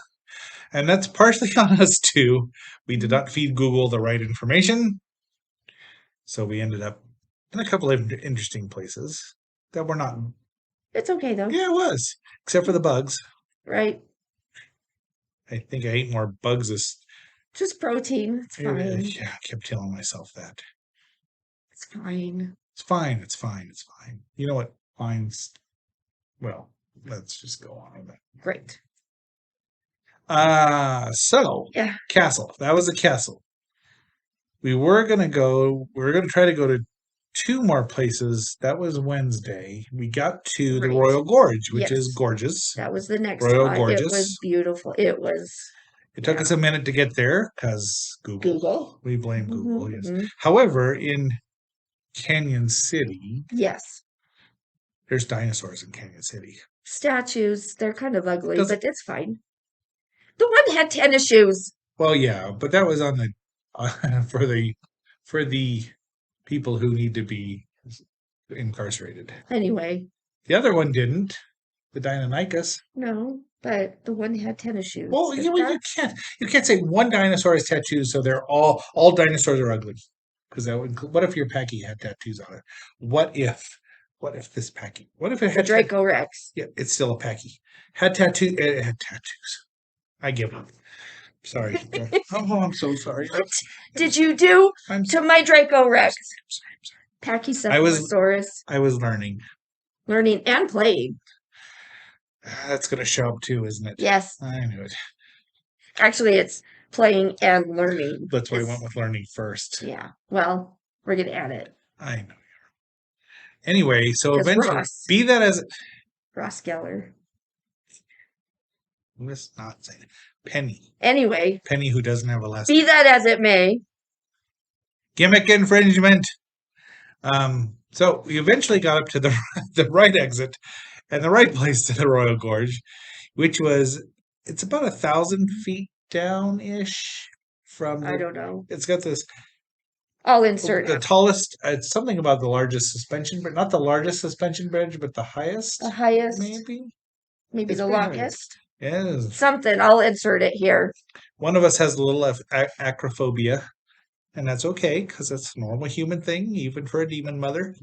S2: and that's partially on us too. We did
S1: Mhm.
S2: not feed Google the right information, so we ended up in a couple of interesting places that were not.
S1: It's okay though.
S2: Yeah, it was, except for the bugs.
S1: Right?
S2: I think I ate more bugs this.
S1: Just protein. It's fine.
S2: Yeah, I kept telling myself that.
S1: It's fine.
S2: It's fine. It's fine. It's fine. You know what? Fine's. Well, let's just go on with it.
S1: Great.
S2: So
S1: Yeah.
S2: castle. That was the castle. We were gonna try to go to 2 more places. That was Wednesday. We got to the
S1: Right.
S2: Royal Gorge, which is
S1: Yes.
S2: gorgeous.
S1: That was the next
S2: Royal
S1: spot. It
S2: Gorgeous.
S1: was beautiful. It was
S2: It took us a minute to get there because Google.
S1: Google.
S2: We blame Google. Yes.
S1: Mhm.
S2: However, in Canyon City,
S1: Yes.
S2: there's dinosaurs in Canyon City.
S1: Statues. They're kind of ugly,
S2: Does-
S1: but it's fine. The one had tennis shoes.
S2: Well, yeah, but that was on the for the people who need to be incarcerated.
S1: Anyway,
S2: The other one didn't. The Deinonychus.
S1: no, but the one had tennis shoes.
S2: Well,
S1: Is
S2: you
S1: that-
S2: can't say one dinosaur has tattoos, so they're all dinosaurs are ugly. Because that would. What if your Packy had tattoos on it? What if this Packy? What if it
S1: the
S2: had
S1: Draco Rex.
S2: Yeah, it's still a Packy. Had tattoo. It had tattoos. I give up. Sorry. Oh, I'm so sorry.
S1: What did you do
S2: I'm
S1: to my Draco Rex?
S2: sorry. I was-
S1: Pachycephalosaurus.
S2: I was learning.
S1: Learning and playing.
S2: That's going to show up too, isn't it?
S1: Yes.
S2: I knew it.
S1: Actually, it's playing and learning.
S2: That's why I
S1: It's-
S2: went with learning first.
S1: Yeah. Well, we're going to add it.
S2: I know. Anyway, so
S1: Because
S2: eventually,
S1: Ross.
S2: be that as
S1: Ross Geller.
S2: let's not say it. Penny,
S1: Anyway,
S2: who doesn't have a last
S1: be that as it may.
S2: gimmick infringement. So we eventually got up to the the right exit and the right place to the Royal Gorge, which was it's about 1,000 feet down ish from
S1: I don't know.
S2: it's got this
S1: I'll insert
S2: the tallest it's something about the largest suspension but not the largest suspension bridge but the highest
S1: the highest,
S2: maybe
S1: maybe
S2: it's
S1: the
S2: pretty high.
S1: longest.
S2: Yes.
S1: Something. I'll insert it here.
S2: One of us has a little acrophobia, and that's okay because that's a normal human thing, even for a demon mother.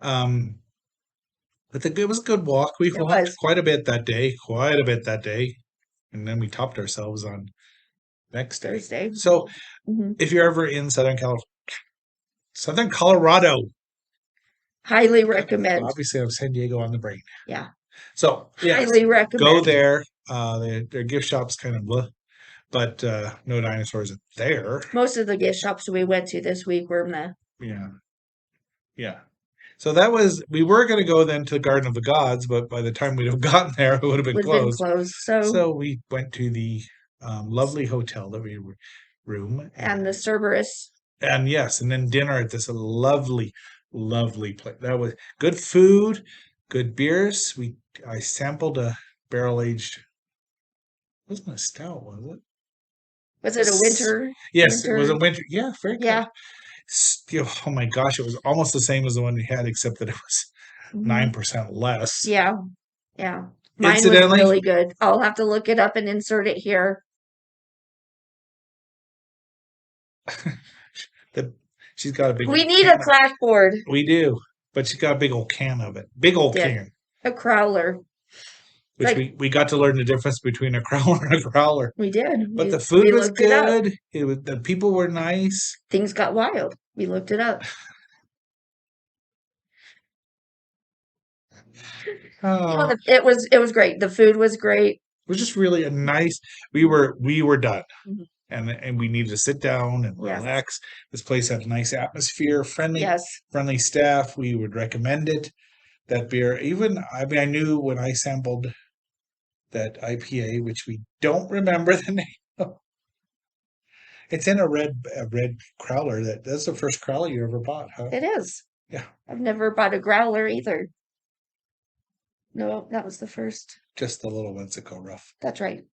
S2: But it was a good walk. We
S1: It
S2: walked
S1: was.
S2: quite a bit that day, and then we topped ourselves on next day.
S1: Thursday.
S2: So,
S1: Mhm.
S2: if you're ever in Southern Colorado,
S1: Highly recommend.
S2: obviously I have San Diego on the brain.
S1: Yeah.
S2: So, yeah,
S1: Highly recommend.
S2: go there. Their gift shop's kind of blah, but no dinosaurs there.
S1: Most of the gift shops we went to this week were meh.
S2: Yeah. Yeah. So we were going to go then to the Garden of the Gods, but by the time we'd have gotten there, it would have been
S1: Would have been
S2: closed.
S1: closed. So
S2: So we went to the lovely hotel that we room
S1: and the Cerberus.
S2: and yes, and then dinner at this lovely, lovely place. That was good food, good beers. I sampled a barrel aged. Wasn't a stout, was it?
S1: Was it a winter?
S2: Yes, it was a
S1: winter?
S2: winter. Yeah, very good.
S1: Yeah.
S2: Oh my gosh, it was almost the same as the one we had, except that it was
S1: Mhm.
S2: 9% less.
S1: Yeah. Yeah. Mine was
S2: Incidentally-
S1: really good. I'll have to look it up and insert it here.
S2: She's got a big.
S1: We
S2: old
S1: need
S2: can
S1: a
S2: of-
S1: clackboard.
S2: We do, but she's got a big old can of it. Big old
S1: Yeah.
S2: can.
S1: A crowler.
S2: Which
S1: Like-
S2: we got to learn the difference between a crowler and a growler.
S1: We did.
S2: But
S1: We-
S2: the food
S1: we
S2: was
S1: looked it up.
S2: good. The people were nice.
S1: Things got wild. We looked it up.
S2: Oh, it
S1: It was great. The food was great.
S2: was just really a nice. We were done,
S1: Mhm.
S2: and we needed to sit down and
S1: Yes.
S2: relax. This place had a nice atmosphere,
S1: Yes.
S2: friendly staff. We would recommend it. That beer, I knew when I sampled that IPA, which we don't remember the name of. It's in a red crowler. That's the first crowler you ever bought, huh?
S1: It is.
S2: Yeah.
S1: I've never bought a growler either. No, that was the first.
S2: Just the little ones that go rough.
S1: That's right.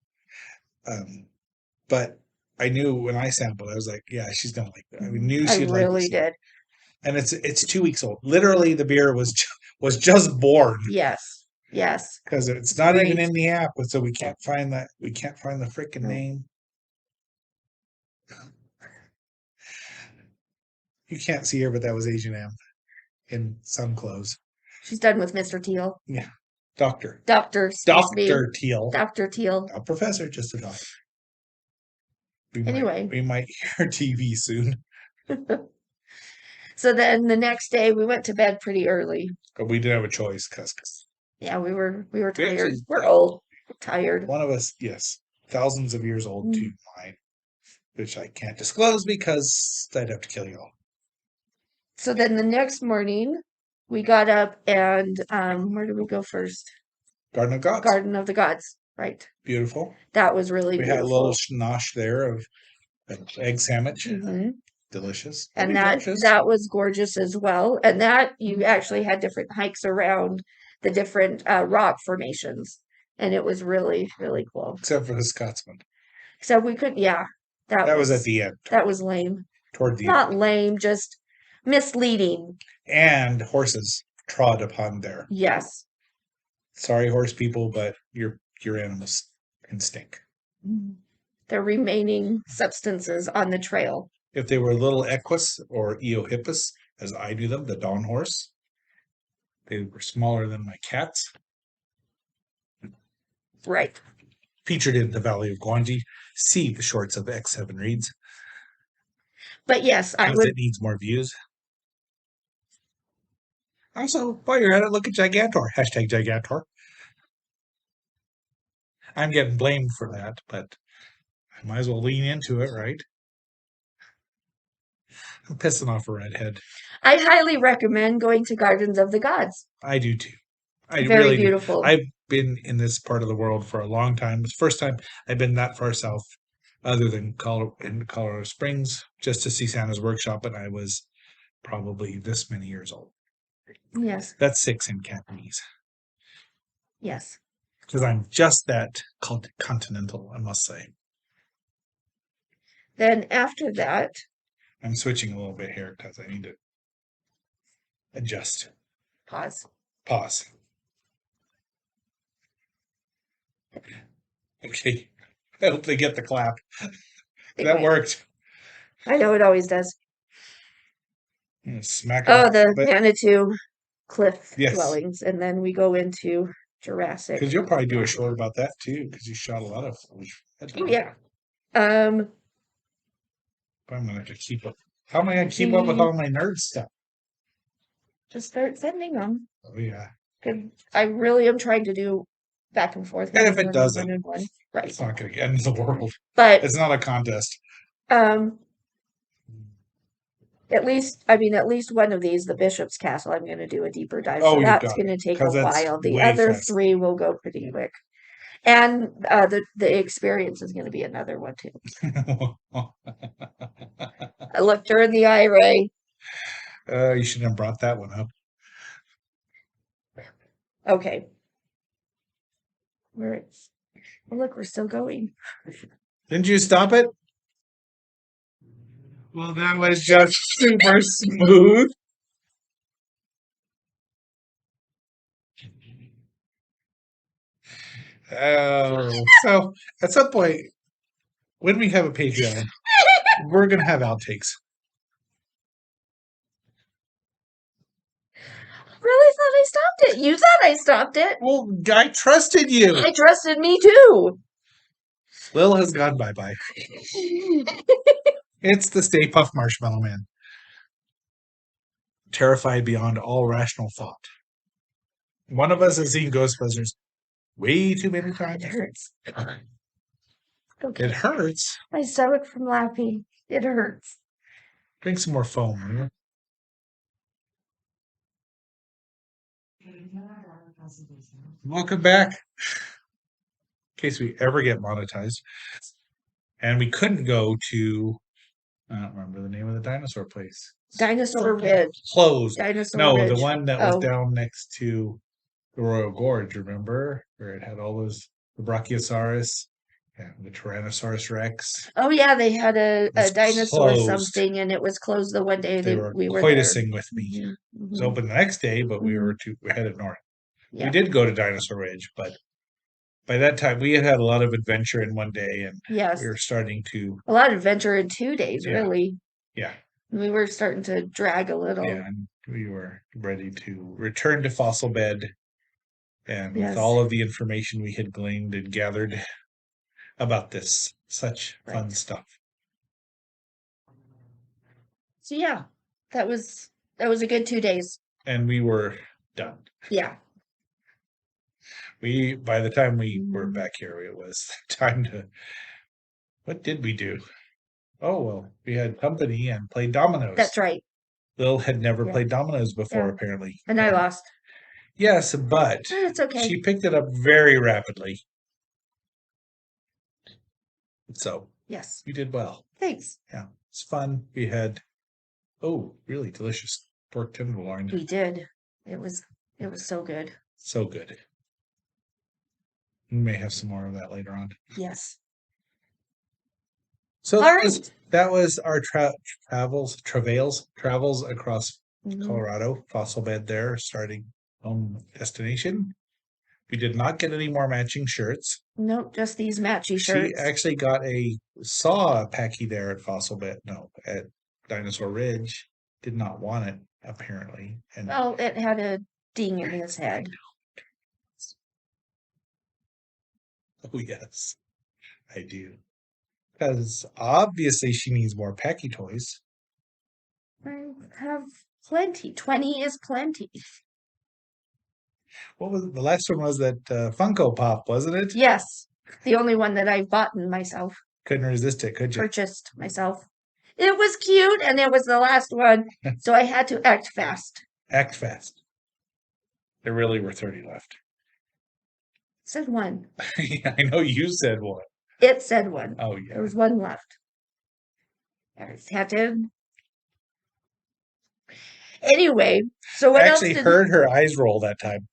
S2: But I knew when I sampled, I was like, yeah, she's gonna like that. I knew
S1: I
S2: she'd like
S1: really
S2: this.
S1: did.
S2: And it's 2 weeks old. Literally, the beer was just born
S1: Yes. Yes.
S2: because it's not even
S1: Great.
S2: in the app, so we can't find that. We can't find the freaking
S1: No.
S2: name. You can't see her, but that was Asian M in some clothes.
S1: She's done with Mr. Teal.
S2: Doctor.
S1: Doctor. excuse me.
S2: Dr. Teal.
S1: Dr. Teal.
S2: Not professor, just a doctor.
S1: Anyway.
S2: We might hear TV soon.
S1: So then the next day we went to bed pretty early.
S2: But we didn't have a choice because
S1: Yeah, we were tired.
S2: actually-
S1: We're old. We're tired.
S2: one of us, yes, thousands of years old
S1: Mm.
S2: to mine, which I can't disclose because I'd have to kill you all.
S1: So then the next morning we got up and where did we go first?
S2: Garden of Gods.
S1: Garden of the Gods. Right.
S2: Beautiful.
S1: That was really
S2: We
S1: beautiful.
S2: had a little schnosh there of an egg sandwich.
S1: Mhm.
S2: Delicious.
S1: And
S2: Very
S1: that
S2: delicious.
S1: that was gorgeous as well. And that you actually had different hikes around the different rock formations, and it was really really cool.
S2: Except for the Scotsman.
S1: So we could, yeah,
S2: That was at the end,
S1: that was lame.
S2: toward the
S1: Not
S2: end.
S1: lame, just misleading.
S2: And horses trod upon there.
S1: Yes.
S2: Sorry, horse people, but your animals can stink.
S1: The remaining substances on the trail.
S2: If they were little equus or eohippus, as I do them, the dawn horse, they were smaller than my cats.
S1: Right.
S2: Featured in the Valley of Gwangi. See the shorts of X7 Reads,
S1: But yes, I
S2: because
S1: would.
S2: it needs more views. Also, while you're at it, look at Gigantor. Hashtag Gigantor. I'm getting blamed for that, but I might as well lean into it, right? I'm pissing off a redhead.
S1: I highly recommend going to Gardens of the Gods.
S2: I do too. I
S1: Very
S2: really do.
S1: beautiful.
S2: I've been in this part of the world for a long time. It's the first time I've been that far south, other than in Colorado Springs, just to see Santa's Workshop, and I was probably this many years old.
S1: Yes.
S2: That's 6 in Cantonese.
S1: Yes.
S2: Because I'm just that continental, I must say.
S1: Then after that,
S2: I'm switching a little bit here because I need to adjust.
S1: pause.
S2: Pause. Okay. I hope they get the clap.
S1: They
S2: That
S1: might.
S2: worked.
S1: I know it always does.
S2: I'm gonna smack it
S1: Oh,
S2: up.
S1: the Manitou cliff
S2: Yes.
S1: dwellings, and then we go into Jurassic.
S2: Because you'll probably do a short about that too, because you shot a lot of.
S1: Oh yeah.
S2: I'm gonna have to keep up. How am I gonna keep up with all my nerd stuff?
S1: Just start sending them.
S2: Oh yeah.
S1: 'Cause I really am trying to do back and forth.
S2: And if it
S1: one
S2: doesn't,
S1: and one. Right.
S2: It's not gonna get into the world.
S1: But
S2: It's not a contest.
S1: at least one of these, the Bishop's Castle, I'm going to do a deeper dive.
S2: Oh,
S1: So
S2: you've
S1: that's
S2: got
S1: going to
S2: it,
S1: take a
S2: 'cause that's
S1: while. The
S2: way
S1: other
S2: fast.
S1: 3 will go pretty quick. And the experience is going to be another one too. I looked her in the eye, Ray.
S2: You shouldn't have brought that one up.
S1: Okay. Where it's oh, look, we're still going.
S2: Didn't you stop it? Well, that was just super smooth. Oh, so at some point, when we have a Patreon, we're gonna have outtakes.
S1: Really thought I stopped it. You thought I stopped it.
S2: Well, I trusted you.
S1: I trusted me too.
S2: Lil has gone bye-bye. It's the Stay Puft Marshmallow Man. Terrified beyond all rational thought. One of us has seen Ghostbusters way too many times.
S1: It hurts.
S2: It
S1: Okay.
S2: hurts.
S1: My stomach from laughing. It hurts.
S2: Drink some more foam, will you? Welcome back. In case we ever get monetized. And we couldn't go to, I don't remember the name of the dinosaur place.
S1: Dinosaur Ridge.
S2: Closed.
S1: Dinosaur
S2: No,
S1: Ridge.
S2: the one that was
S1: Oh.
S2: down next to the Royal Gorge, remember? Where it had all those, the Brachiosaurus and the Tyrannosaurus Rex.
S1: Oh yeah, they had a
S2: was
S1: dinosaur
S2: closed.
S1: something, and it was closed the one day
S2: They were
S1: we were there.
S2: coitusing with me.
S1: Mhm,
S2: It was
S1: mhm.
S2: open the next day, but we headed north.
S1: Yeah.
S2: We did go to Dinosaur Ridge, but by that time we had a lot of adventure in one day, and
S1: Yes.
S2: we were starting to,
S1: A lot of adventure in 2 days,
S2: Yeah.
S1: really.
S2: yeah,
S1: We were starting to drag a little.
S2: yeah, and we were ready to return to Fossil Bed, and
S1: Yes.
S2: with all of the information we had gleaned and gathered about this, such fun
S1: Right.
S2: stuff.
S1: So yeah, that was a good 2 days.
S2: And we were done.
S1: Yeah.
S2: By the time we were
S1: Mhm.
S2: back here, it was time to. What did we do? Oh well, we had company and played dominoes.
S1: That's right.
S2: Lil had never
S1: Yeah.
S2: played dominoes before,
S1: Yeah.
S2: apparently.
S1: And I lost.
S2: Yes, but
S1: But it's okay.
S2: she picked it up very rapidly. So
S1: Yes.
S2: you did well.
S1: Thanks.
S2: Yeah, it's fun. We had really delicious pork tenderloin.
S1: We did. It was so good.
S2: So good. We may have some more of that later on.
S1: Yes.
S2: So
S1: All right.
S2: that was our travels across
S1: Mhm.
S2: Colorado, Fossil Bed there, starting home destination. We did not get any more matching shirts.
S1: Nope, just these matchy
S2: She
S1: shirts.
S2: actually saw a packy there at Fossil Bed, no, at Dinosaur Ridge. Did not want it, apparently. And
S1: Well, it had a ding in his head.
S2: oh yes, I do. Because obviously she needs more packy toys.
S1: I have plenty. 20 is plenty.
S2: What was the last one? Was that Funko Pop, wasn't it?
S1: Yes. The only one that I've bought myself.
S2: Couldn't resist it, could you?
S1: Purchased myself. It was cute, and it was the last one, so I had to act fast.
S2: Act fast. There really were 30 left.
S1: Said one.
S2: I know you said one.
S1: It said one.
S2: Oh yeah.
S1: There was one left. I just had to. Anyway, so
S2: I
S1: what else
S2: actually
S1: did
S2: heard her eyes roll that time.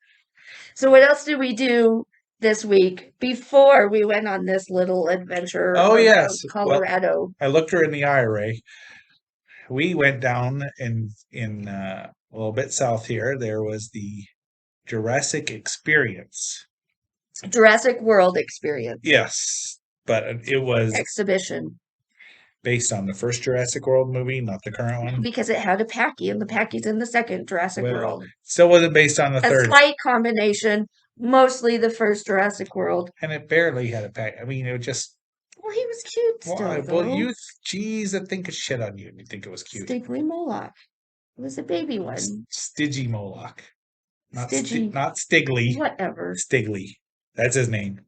S1: so what else did we do this week before we went on this little adventure
S2: Oh,
S1: around
S2: yes. Well,
S1: Colorado?
S2: I looked her in the eye, Ray. We went down in a little bit south here. There was the Jurassic Experience.
S1: Jurassic World experience
S2: Yes, but it was
S1: exhibition
S2: based on the first Jurassic World movie, not the current one.
S1: because it had a Packy, and the Packy's in the second Jurassic
S2: Well,
S1: World.
S2: still wasn't based on the
S1: A
S2: third,
S1: slight combination, mostly the first Jurassic World.
S2: and it barely had a pack. I mean, it was just
S1: Well, he was cute still,
S2: well,
S1: though.
S2: you, geez, I think a shit on you. You think it was cute?
S1: Stiggly Moloch. It was a baby one.
S2: Stidgy Moloch, not
S1: Stidgy.
S2: not Stigley.
S1: Whatever.
S2: Stigley, that's his name.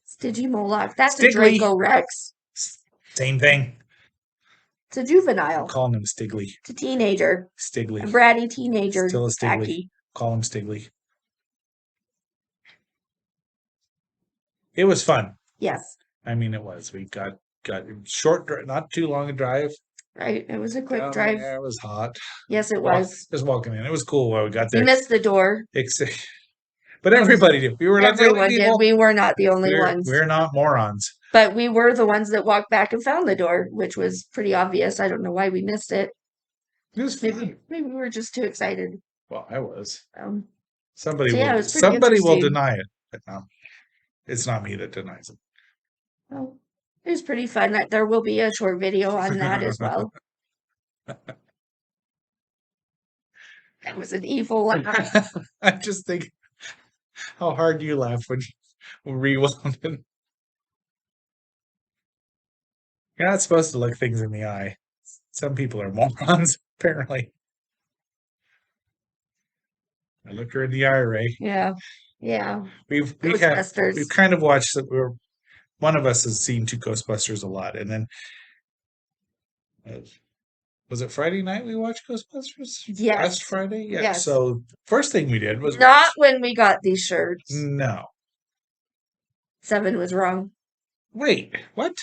S1: Stidgy Moloch. That's a
S2: Stigley.
S1: Draco Rex.
S2: Same thing.
S1: It's a juvenile.
S2: Calling him Stigley.
S1: It's a teenager. A
S2: Stigley.
S1: bratty teenager.
S2: Still a Stigley.
S1: Packy.
S2: Call him Stigley. It was fun.
S1: Yes.
S2: I mean, it was. We got short, not too long a drive.
S1: Right. It was a quick
S2: Down
S1: drive.
S2: there, it was hot.
S1: Yes, it was.
S2: Just walking in. It was cool while we got
S1: We
S2: there.
S1: missed the door.
S2: But everybody did. We were not the
S1: Everyone
S2: only
S1: did.
S2: people.
S1: We were not the only ones.
S2: We're not morons.
S1: But we were the ones that walked back and found the door, which was pretty obvious. I don't know why we missed it.
S2: It was fun.
S1: Maybe we were just too excited.
S2: Well, I was.
S1: So yeah, it was pretty
S2: Somebody will
S1: interesting.
S2: deny it, but no, it's not me that denies it.
S1: Well, it was pretty fun. There will be a short video on that as well. That was an evil laugh.
S2: I just think how hard you laugh when you rewound it. You're not supposed to look things in the eye. Some people are morons, apparently. I looked her in the eye, Ray.
S1: Yeah. Yeah.
S2: We've
S1: Ghostbusters.
S2: kind of watched that. One of us has seen two Ghostbusters a lot, and then was it Friday night we watched Ghostbusters?
S1: Yes.
S2: Last Friday? Yeah.
S1: Yes.
S2: So first thing we did was
S1: Not when we got these shirts.
S2: No.
S1: 7 was wrong.
S2: Wait, what?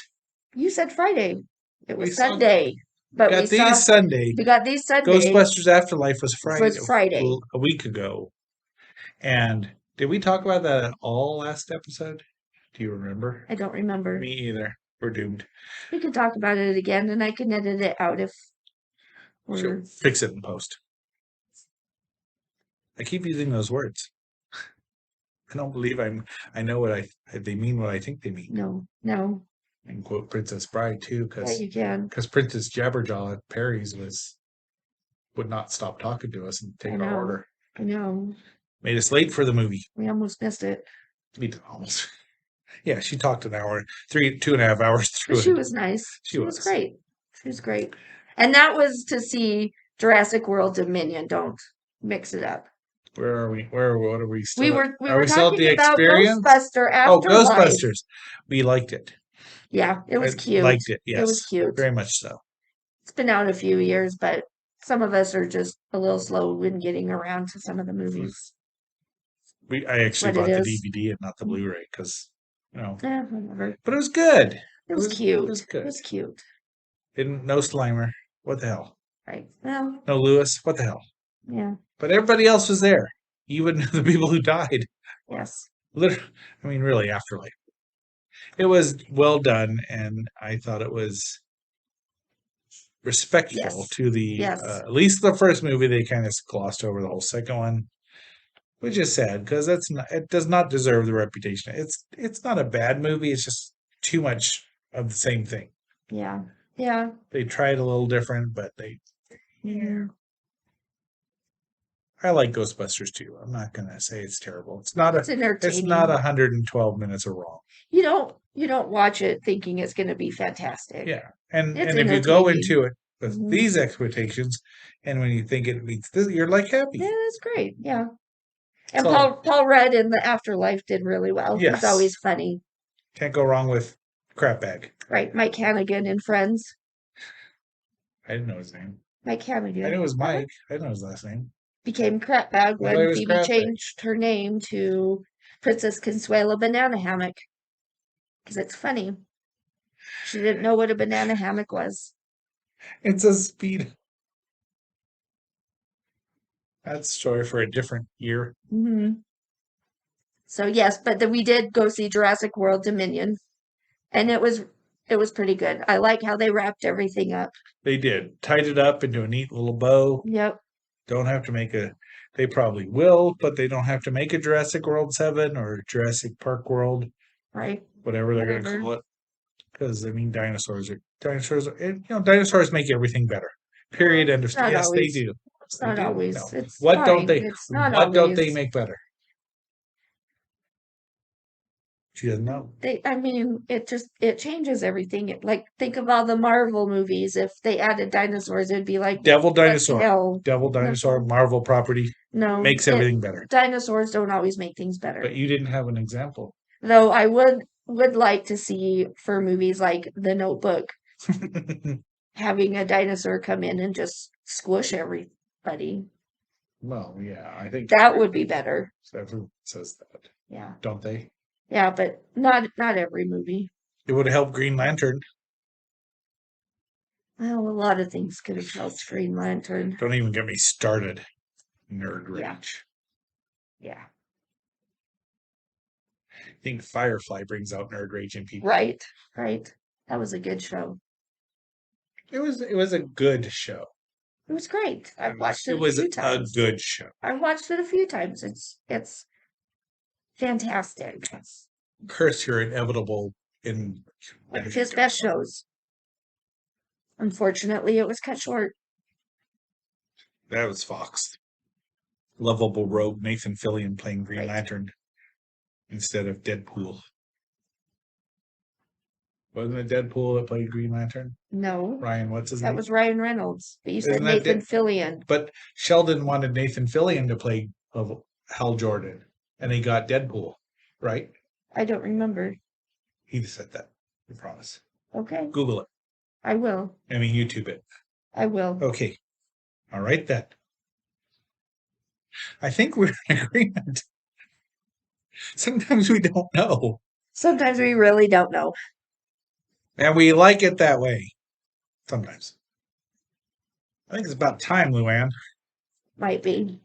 S1: You said Friday. It was
S2: We saw-
S1: Sunday. But
S2: We got these Sunday.
S1: we got these Sunday.
S2: Ghostbusters Afterlife was Friday.
S1: Was Friday.
S2: A week ago. And did we talk about that at all last episode? Do you remember?
S1: I don't remember.
S2: Me either. We're doomed.
S1: We could talk about it again, and I can edit it out if we're.
S2: Sure. Fix it in post. I keep using those words. I don't believe I know what they mean what I think they mean.
S1: No.
S2: And quote Princess Bride too,
S1: Yeah,
S2: because
S1: you can.
S2: Princess Jabberjaw at Perry's would not stop talking to us and take
S1: I
S2: our
S1: know.
S2: order.
S1: I know.
S2: Made us late for the movie.
S1: We almost missed it.
S2: We did almost. Yeah, she talked an hour, 2.5 hours through
S1: But she
S2: it.
S1: was nice.
S2: She
S1: was
S2: was.
S1: great. She was great. And that was to see Jurassic World Dominion. Don't mix it up.
S2: Where are we? What are we still?
S1: We
S2: at?
S1: were
S2: Are we still at
S1: talking
S2: the
S1: about
S2: experience?
S1: Ghostbuster
S2: Oh,
S1: Afterlife.
S2: Ghostbusters. We liked it.
S1: Yeah, it was
S2: I
S1: cute.
S2: Liked it. Yes,
S1: It was cute.
S2: Very much so.
S1: It's been out a few years, but some of us are just a little slow in getting around to some of the movies.
S2: I actually
S1: What
S2: bought
S1: it
S2: the
S1: is.
S2: DVD and not the Blu-ray because
S1: Whatever.
S2: but it was good.
S1: It was cute.
S2: It was good.
S1: It was cute.
S2: No Slimer. What the hell?
S1: Right. Well,
S2: No Lewis. What the hell?
S1: yeah.
S2: But everybody else was there. Even the people who died.
S1: Yes.
S2: Literally, I mean, really, Afterlife. It was well done, and I thought it was respectful
S1: Yes.
S2: to the
S1: Yes.
S2: at least the first movie. They kind of glossed over the whole second one, which is sad because it does not deserve the reputation. It's not a bad movie. It's just too much of the same thing.
S1: Yeah. Yeah.
S2: They tried a little different, but
S1: Yeah.
S2: I like Ghostbusters too. I'm not gonna say it's terrible. It's not
S1: It's entertaining.
S2: It's not 112 minutes of wrong.
S1: You don't watch it thinking it's going to be fantastic.
S2: Yeah, and
S1: It's
S2: if you go
S1: entertaining.
S2: into it with
S1: Mhm.
S2: these expectations, and when you think it meets this, you're like happy.
S1: Yeah, it's great. Yeah. And
S2: So-
S1: Paul Rudd in The Afterlife did really well.
S2: Yes.
S1: He's always funny.
S2: Can't go wrong with Crap Bag.
S1: Right. Mike Hannigan in Friends.
S2: I didn't know his name.
S1: Mike Hannigan.
S2: I knew it was Mike. I didn't know his last name.
S1: Became Crapbag
S2: I thought
S1: when
S2: it was
S1: Phoebe
S2: Crapbag.
S1: changed her name to Princess Consuela Banana Hammock. Because it's funny. She didn't know what a banana hammock was.
S2: It's a speed. That's a story for a different year.
S1: Hmm. So yes, but then we did go see Jurassic World Dominion, and it was pretty good. I like how they wrapped everything up.
S2: They did. Tied it up into a neat little bow.
S1: Yep.
S2: Don't have to make a. They probably will, but they don't have to make a Jurassic World 7 or Jurassic Park World,
S1: Right.
S2: whatever they're going to
S1: Whatever.
S2: call it. Because, I mean, dinosaurs, dinosaurs make everything better. Period. End of
S1: Not
S2: Yes,
S1: always.
S2: they do.
S1: It's
S2: They
S1: not
S2: do.
S1: always.
S2: No.
S1: It's
S2: What don't
S1: fine.
S2: they?
S1: It's not
S2: What don't they
S1: always.
S2: make better? She doesn't know.
S1: I mean, it changes everything. Like, think of all the Marvel movies. If they added dinosaurs, it'd be like,
S2: Devil
S1: what the
S2: dinosaur,
S1: hell?
S2: devil dinosaur, Marvel property
S1: No,
S2: makes everything better.
S1: dinosaurs don't always make things better.
S2: But you didn't have an example.
S1: Though I would like to see for movies like The Notebook having a dinosaur come in and just squish everybody.
S2: Well, yeah, I think
S1: That would be better.
S2: everyone says that,
S1: Yeah.
S2: don't they?
S1: Yeah, but not every movie.
S2: It would help Green Lantern.
S1: Well, a lot of things could have helped Green Lantern.
S2: Don't even get me started. Nerd rage.
S1: Yeah. Yeah.
S2: I think Firefly brings out nerd rage in people.
S1: Right. Right. That was a good show.
S2: It was a good show.
S1: It was great. I've watched it
S2: It was
S1: a few
S2: a
S1: times.
S2: good show.
S1: I've watched it a few times. It's fantastic.
S2: Curse your inevitable in
S1: One of his best shows. Unfortunately, it was cut short.
S2: That was Fox. Lovable rogue Nathan Fillion playing Green
S1: Right.
S2: Lantern instead of Deadpool. Wasn't it Deadpool that played Green Lantern?
S1: No,
S2: Ryan, what's his
S1: that
S2: name?
S1: was Ryan Reynolds. But you said
S2: Isn't that
S1: Nathan Fillion.
S2: But Sheldon wanted Nathan Fillion to play Hal Jordan, and he got Deadpool, right?
S1: I don't remember.
S2: He said that. I promise.
S1: Okay,
S2: Google it.
S1: I will.
S2: I mean, YouTube it.
S1: I will.
S2: Okay. All right, then. I think we're in agreement. Sometimes we don't know.
S1: Sometimes we really don't know.
S2: And we like it that way. Sometimes. I think it's about time, Luann.
S1: Might be.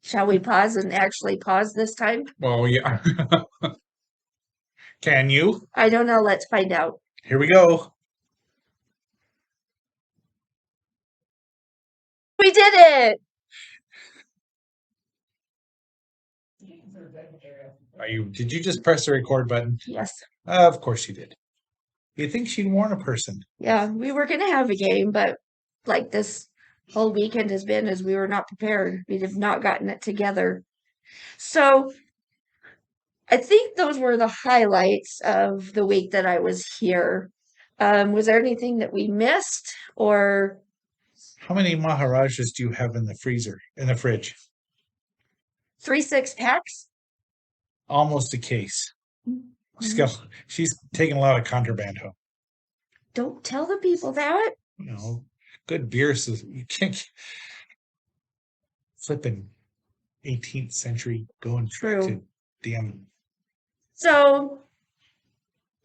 S1: Shall we pause and actually pause this time?
S2: Well, yeah. Can you?
S1: I don't know. Let's find out.
S2: Here we go.
S1: We did it!
S2: Did you just press the record button?
S1: Yes.
S2: Of course you did. You think she'd warn a person?
S1: Yeah, we were going to have a game, but like this whole weekend has been as we were not prepared. We have not gotten it together. So I think those were the highlights of the week that I was here. Was there anything that we missed or
S2: How many Maharajas do you have in the freezer, in the fridge?
S1: 3 6-packs?
S2: Almost a case. She's taking a lot of contraband home.
S1: Don't tell the people that.
S2: You know, good beer. So you can't flipping 18th century going
S1: True.
S2: back to damn.
S1: So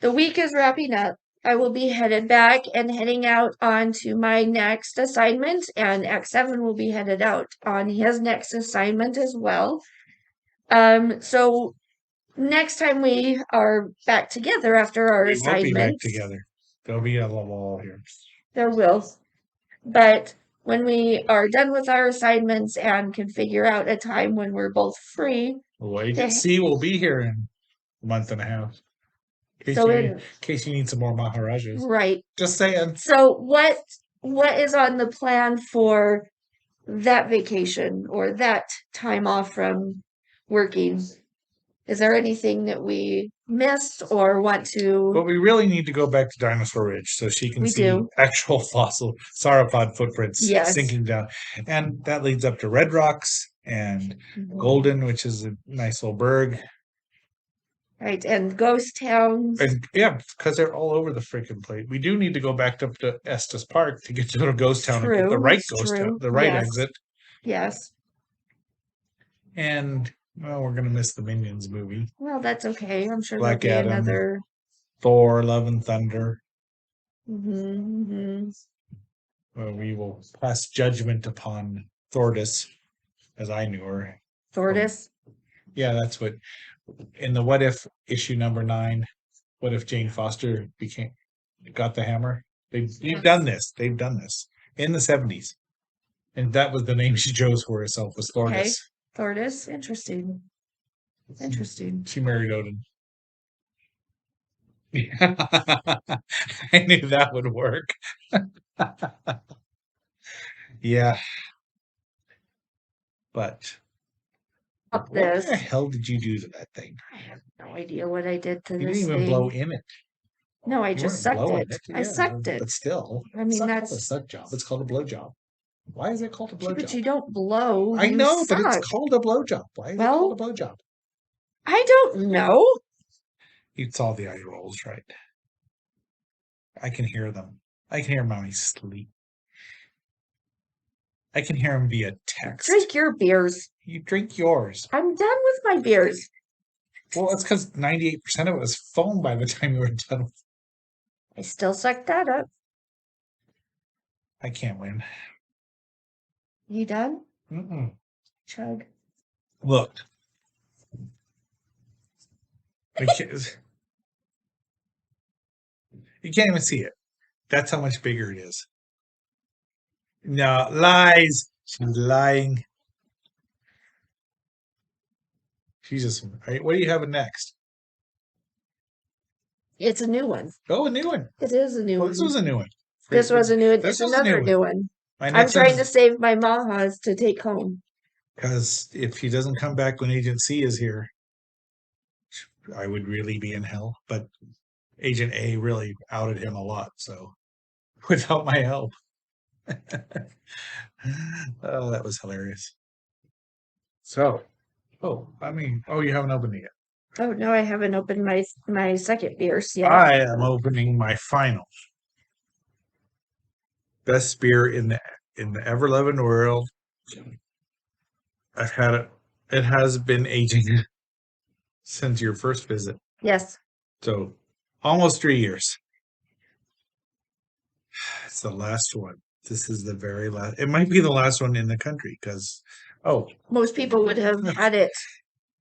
S1: the week is wrapping up. I will be headed back and heading out on to my next assignment, and X7 will be headed out on his next assignment as well. So next time we are back together after our
S2: We won't be back
S1: assignments,
S2: together. There'll be a wall here.
S1: there will. But when we are done with our assignments and can figure out a time when we're both free,
S2: Wait
S1: Okay.
S2: and see. We'll be here in a month and a half. In
S1: so
S2: case you need some more Maharajas.
S1: right.
S2: Just saying.
S1: So what is on the plan for that vacation or that time off from working? Is there anything that we missed or want to?
S2: But we really need to go back to Dinosaur Ridge so she can
S1: We
S2: see
S1: do.
S2: actual fossil sauropod footprints
S1: Yes.
S2: sinking down. And that leads up to Red Rocks and Golden, which is a nice little berg.
S1: Right, and ghost towns.
S2: And yeah, because they're all over the freaking place. We do need to go back up to Estes Park to get to the ghost town, and
S1: True,
S2: the right
S1: it's
S2: ghost
S1: true.
S2: town, the right
S1: Yes.
S2: exit.
S1: Yes.
S2: And well, we're gonna miss the Minions movie.
S1: Well, that's okay. I'm sure
S2: Black
S1: there'll be
S2: Adam.
S1: another.
S2: Thor, Love and Thunder.
S1: Mm-hmm.
S2: We will pass judgment upon Thordis. as I knew her.
S1: Tortoise.
S2: Yeah, that's what in the What If issue number 9. What if Jane Foster got the hammer? They've done this. They've done this in the 70s, and that was the name she chose for herself was
S1: Okay.
S2: Tortoise.
S1: Tortoise. Interesting. Interesting.
S2: She married Odin. I knew that would work. Yeah, but
S1: Up
S2: what
S1: this.
S2: the hell did you do to that thing?
S1: I have no idea what I did to
S2: You
S1: this
S2: didn't even
S1: thing.
S2: blow in it.
S1: No, I
S2: You
S1: just
S2: weren't
S1: sucked
S2: blowing
S1: it. I
S2: Yeah,
S1: sucked it.
S2: But still,
S1: I mean,
S2: it's not called a
S1: that's-
S2: suck job. It's called a blow job. Why is it called a blow
S1: But
S2: job?
S1: you don't blow.
S2: I
S1: you
S2: know, but
S1: suck.
S2: it's called a blow job. Why is it
S1: Well-
S2: called a blow job?
S1: I don't know.
S2: You saw the eye rolls, right? I can hear them. I can hear mommy sleep. I can hear him via text.
S1: Drink your beers.
S2: You drink yours.
S1: I'm done with my beers.
S2: Well, it's because 98% of it was foam by the time you were done.
S1: I still sucked that up.
S2: I can't win.
S1: You done?
S2: Mm-mm.
S1: Chug.
S2: Look. You can't even see it. That's how much bigger it is. No, lies. She's lying. She's just. What are you having next?
S1: It's a new one.
S2: Oh, a new one.
S1: It is a new
S2: Well,
S1: one.
S2: this was a new one.
S1: This was a new one.
S2: This
S1: It's
S2: was a
S1: another
S2: new
S1: new one.
S2: My
S1: I'm
S2: next
S1: trying to
S2: one's-
S1: save my Mahas to take home.
S2: Because if he doesn't come back when Agent C is here, I would really be in hell. But Agent A really outed him a lot, so without my help. Oh, that was hilarious. So, you haven't opened it yet.
S1: Oh no, I haven't opened my second beers yet.
S2: I am opening my final best beer in the ever loving world. I've had it. It has been aging since your first visit.
S1: Yes.
S2: So almost 3 years. It's the last one. This is the very last. It might be the last one in the country because,
S1: Most people would have had it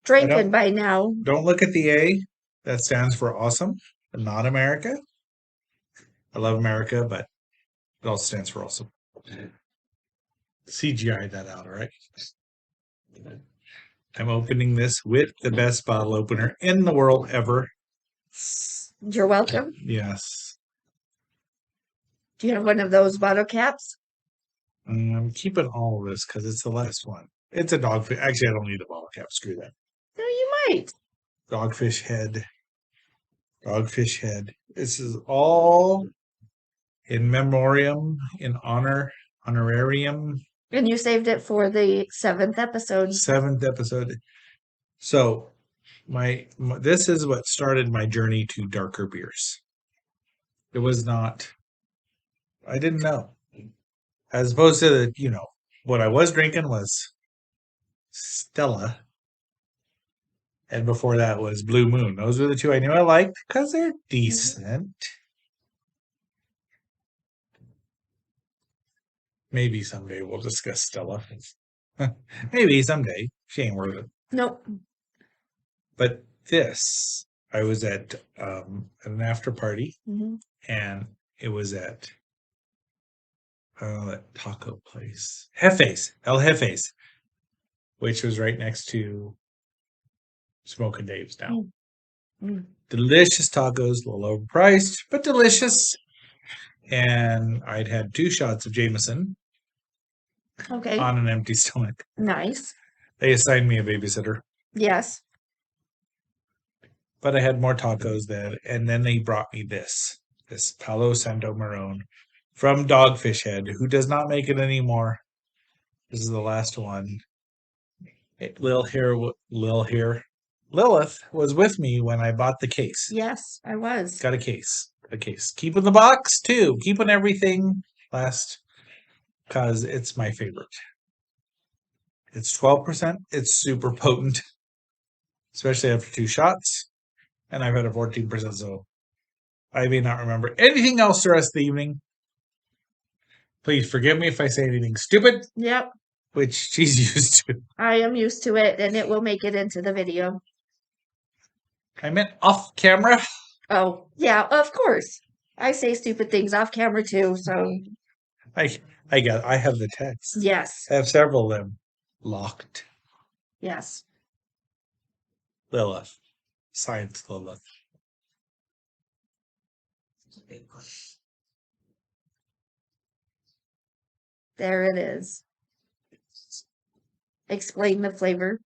S1: drinking by now.
S2: don't look at the A. That stands for awesome, not America. I love America, but it also stands for awesome. CGI that out, all right? I'm opening this with the best bottle opener in the world ever.
S1: You're welcome.
S2: Yes.
S1: Do you have one of those bottle caps?
S2: I'm keeping all of this because it's the last one. It's a dogfish. Actually, I don't need a bottle cap. Screw that.
S1: No, you might.
S2: Dogfish head. Dogfish head. This is all in memoriam, in honorarium.
S1: And you saved it for the 7th episode.
S2: 7th episode. So this is what started my journey to darker beers. It was not. I didn't know. As opposed to what I was drinking was Stella. And before that was Blue Moon. Those were the two I knew I liked because they're decent. Maybe someday we'll discuss Stella. Maybe someday. She ain't worth it.
S1: Nope.
S2: But this, I was at an after party,
S1: Hmm.
S2: and it was at that taco place, Jefe's, El Jefe's, which was right next to Smokin' Dave's now.
S1: Mm.
S2: Delicious tacos, a little overpriced, but delicious. And I'd had 2 shots of Jameson
S1: Okay.
S2: on an empty stomach.
S1: Nice.
S2: They assigned me a babysitter,
S1: Yes.
S2: but I had more tacos then, and then they brought me this Palo Santo Marron from Dogfish Head, who does not make it anymore. This is the last one. Lilith was with me when I bought the case.
S1: Yes, I was.
S2: Got a case. Keeping the box too. Keeping everything last because it's my favorite. It's 12%. It's super potent, especially after 2 shots. And I've had a 14%, so I may not remember anything else the rest of the evening. Please forgive me if I say anything stupid.
S1: Yep.
S2: which she's used to.
S1: I am used to it, and it will make it into the video.
S2: I meant off camera.
S1: Oh, yeah, of course. I say stupid things off camera too, so
S2: I have the text.
S1: yes,
S2: I have several of them locked.
S1: yes.
S2: Lilith. Science Lilith.
S1: There it is. Explain the flavor.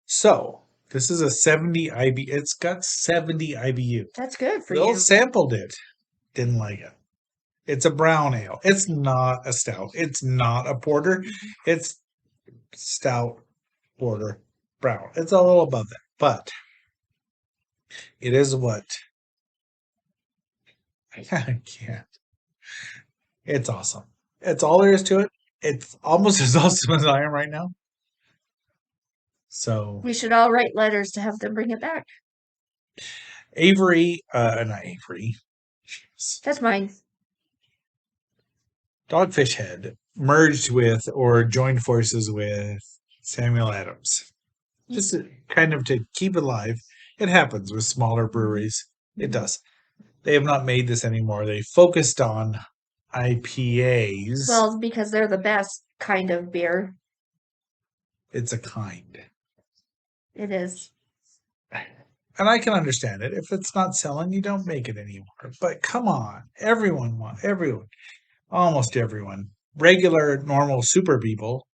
S2: So, this is a 70 IB. It's got 70 IBU.
S1: That's good for
S2: Lil
S1: you.
S2: sampled it. Didn't like it. It's a brown ale. It's not a stout. It's not a porter. It's stout, porter, brown. It's a little above that. But it is what? I can't. It's awesome. It's all there is to it. It's almost as awesome as I am right now. So
S1: We should all write letters to have them bring it back.
S2: Avery, not Avery. Jeez.
S1: That's mine.
S2: Dogfish Head merged with or joined forces with Samuel Adams. Just kind of to keep it alive. It happens with smaller breweries. It does. They have not made this anymore. They focused on IPAs.
S1: Well, because they're the best kind of beer.
S2: It's a kind.
S1: It is.
S2: And I can understand it. If it's not selling, you don't make it anymore. But come on. Everyone, almost everyone, regular, normal, super people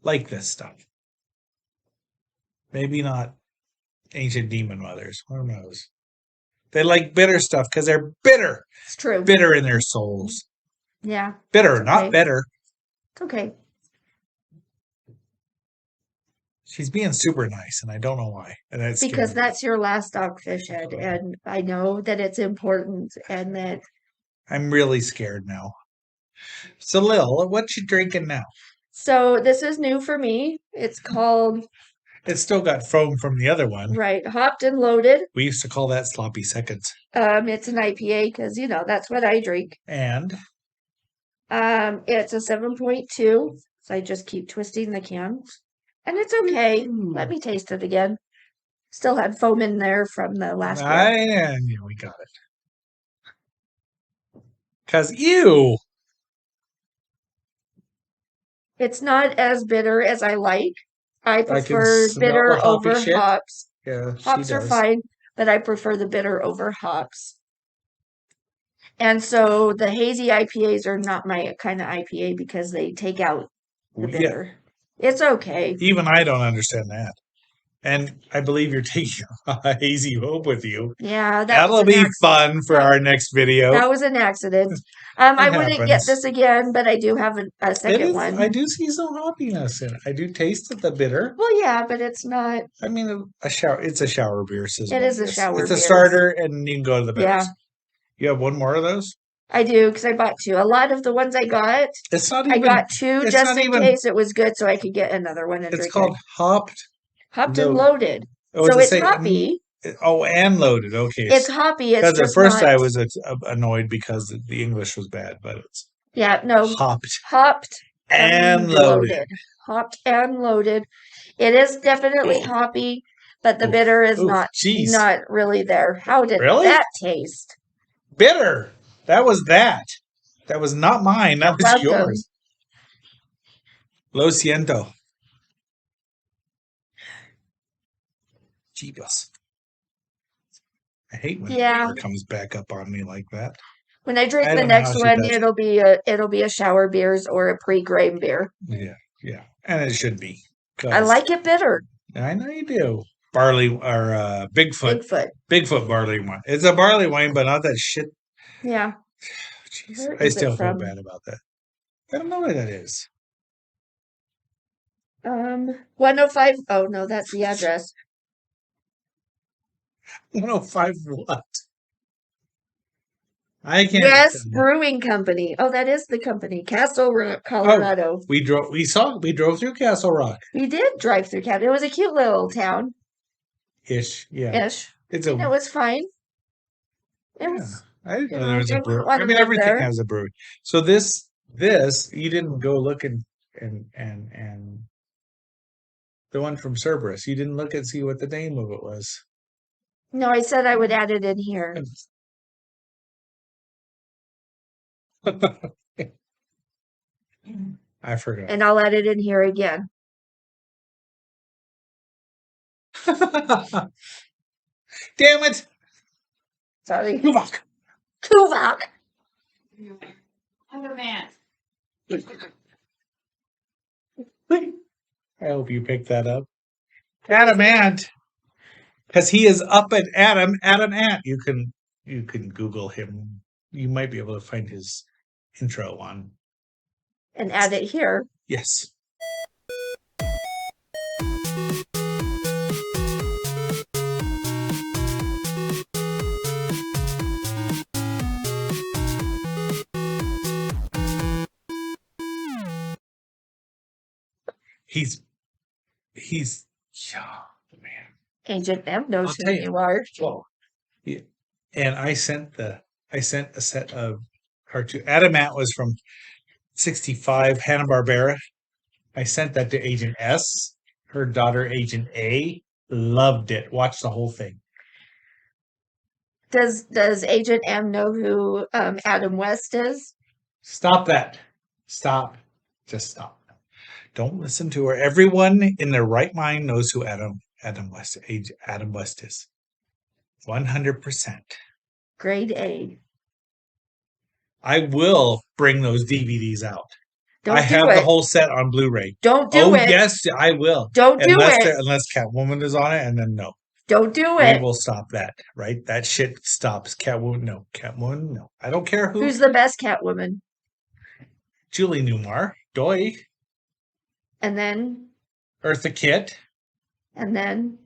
S2: like this stuff. Maybe not ancient demon mothers. Who knows? They like bitter stuff because they're bitter.
S1: It's true.
S2: Bitter in their souls.
S1: Yeah.
S2: Bitter,
S1: It's
S2: not
S1: okay.
S2: better.
S1: It's okay.
S2: She's being super nice, and I don't know why. And that's
S1: Because
S2: scary.
S1: that's your last Dogfish Head, and I know that it's important and that
S2: I'm really scared now. So, Lil, what you drinking now?
S1: so this is new for me. It's called
S2: It's still got foam from the other one.
S1: right, Hopped and Loaded.
S2: We used to call that sloppy seconds.
S1: It's an IPA because that's what I drink.
S2: And
S1: It's a 7.2, so I just keep twisting the can. And it's okay. Let me taste it again. Still had foam in there from the last one.
S2: yeah, we got it. Because ew.
S1: It's not as bitter as I like. I
S2: can
S1: prefer
S2: smell
S1: bitter
S2: the hoppy
S1: over
S2: shit.
S1: hops.
S2: Yeah,
S1: Hops are fine, but I prefer the bitter over hops. And so the hazy IPAs are not my kind of IPA because they take out the
S2: Yeah.
S1: bitter. It's okay.
S2: Even I don't understand that. And I believe you're taking a hazy hope with you.
S1: Yeah, that
S2: That'll
S1: was an
S2: be
S1: accident.
S2: fun for our next video.
S1: That was an accident. I wouldn't get
S2: happens.
S1: this again, but I do have a
S2: It
S1: second
S2: is,
S1: one.
S2: I do see some hoppiness in it. I do taste the bitter.
S1: Well, yeah, but it's not.
S2: I mean, it's a shower beer.
S1: It is a shower
S2: It's a
S1: beer.
S2: starter, and you can go to the
S1: Yeah.
S2: best. You have one more of those?
S1: I do because I bought two. A lot of the ones I got,
S2: It's not
S1: I
S2: even.
S1: got two
S2: it's
S1: just
S2: not
S1: in
S2: even-
S1: case it was good, so I could get another one and
S2: It's
S1: drink
S2: called Hopped.
S1: it. Hopped and
S2: Loaded.
S1: Loaded.
S2: Oh,
S1: So
S2: it
S1: it's
S2: say-
S1: hoppy.
S2: Oh, and loaded. Okay.
S1: It's hoppy. It's
S2: Because at
S1: just
S2: first
S1: not.
S2: I was annoyed because the English was bad, but it's
S1: Yeah, no.
S2: hopped
S1: Hopped
S2: and loaded.
S1: Hopped and loaded. It is definitely hoppy, but the
S2: Oof.
S1: bitter is
S2: Oof,
S1: not
S2: jeez.
S1: not really there. How did
S2: Really?
S1: that taste?
S2: Bitter. That was that. That was not mine. That was
S1: Welcome.
S2: yours. Lo siento. Jeebus. I hate when
S1: Yeah.
S2: the beer comes back up on me like that.
S1: When I drink
S2: I
S1: the
S2: don't know
S1: next
S2: how she
S1: one,
S2: does it.
S1: it'll be a shower beers or a pre-grain beer.
S2: Yeah. And it should be.
S1: I like it bitter.
S2: I know you do. Barley or Bigfoot barley wine. It's a barley wine, but not that shit.
S1: Yeah.
S2: Jeez,
S1: Where
S2: I
S1: is it
S2: still feel
S1: from?
S2: bad about that. I don't know where that is.
S1: 105. Oh no, that's the address.
S2: 105 what? I can't.
S1: Yes, Brewing Company. Oh, that is the company. Castle Rock, Colorado.
S2: We drove through Castle Rock.
S1: We did drive through Cat. It was a cute little town
S2: Ish. Yeah.
S1: ish.
S2: It's
S1: And it was fine. It was
S2: I didn't know
S1: know,
S2: there was
S1: I
S2: a brewery.
S1: wanna
S2: I mean,
S1: live
S2: everything
S1: there.
S2: has a brewery. So this, you didn't go looking and the one from Cerberus. You didn't look and see what the name of it was.
S1: No, I said I would add it in here.
S2: I forgot.
S1: And I'll add it in here again.
S2: Damn it!
S1: Sorry.
S2: Tuvok.
S1: Tuvok.
S7: Underman.
S2: I hope you picked that up. Adamant. Because he is up at Adam Ant. You can Google him. You might be able to find his intro on.
S1: And add it here.
S2: Yes. He's yeah, man.
S1: Agent M knows
S2: I'll
S1: who
S2: tell you.
S1: you are.
S2: Well, yeah. And I sent a set of cartoon. Adamant was from 65 Hanna-Barbera. I sent that to Agent S. Her daughter, Agent A, loved it. Watched the whole thing.
S1: Does Agent M know who Adam West is?
S2: Stop that. Stop. Just stop. Don't listen to her. Everyone in their right mind knows who Adam West is. 100%.
S1: Grade A.
S2: I will bring those DVDs out.
S1: Don't
S2: I
S1: do
S2: have
S1: it.
S2: the whole set on Blu-ray.
S1: Don't do
S2: Oh
S1: it.
S2: yes, I will.
S1: Don't do it.
S2: Unless Catwoman is on it, and then no.
S1: Don't do
S2: We
S1: it.
S2: will stop that, right? That shit stops. Catwoman, no. Catwoman, no. I don't care who.
S1: Who's the best Catwoman?
S2: Julie Newmar, Doy,
S1: And then,
S2: Eartha Kitt.
S1: and then,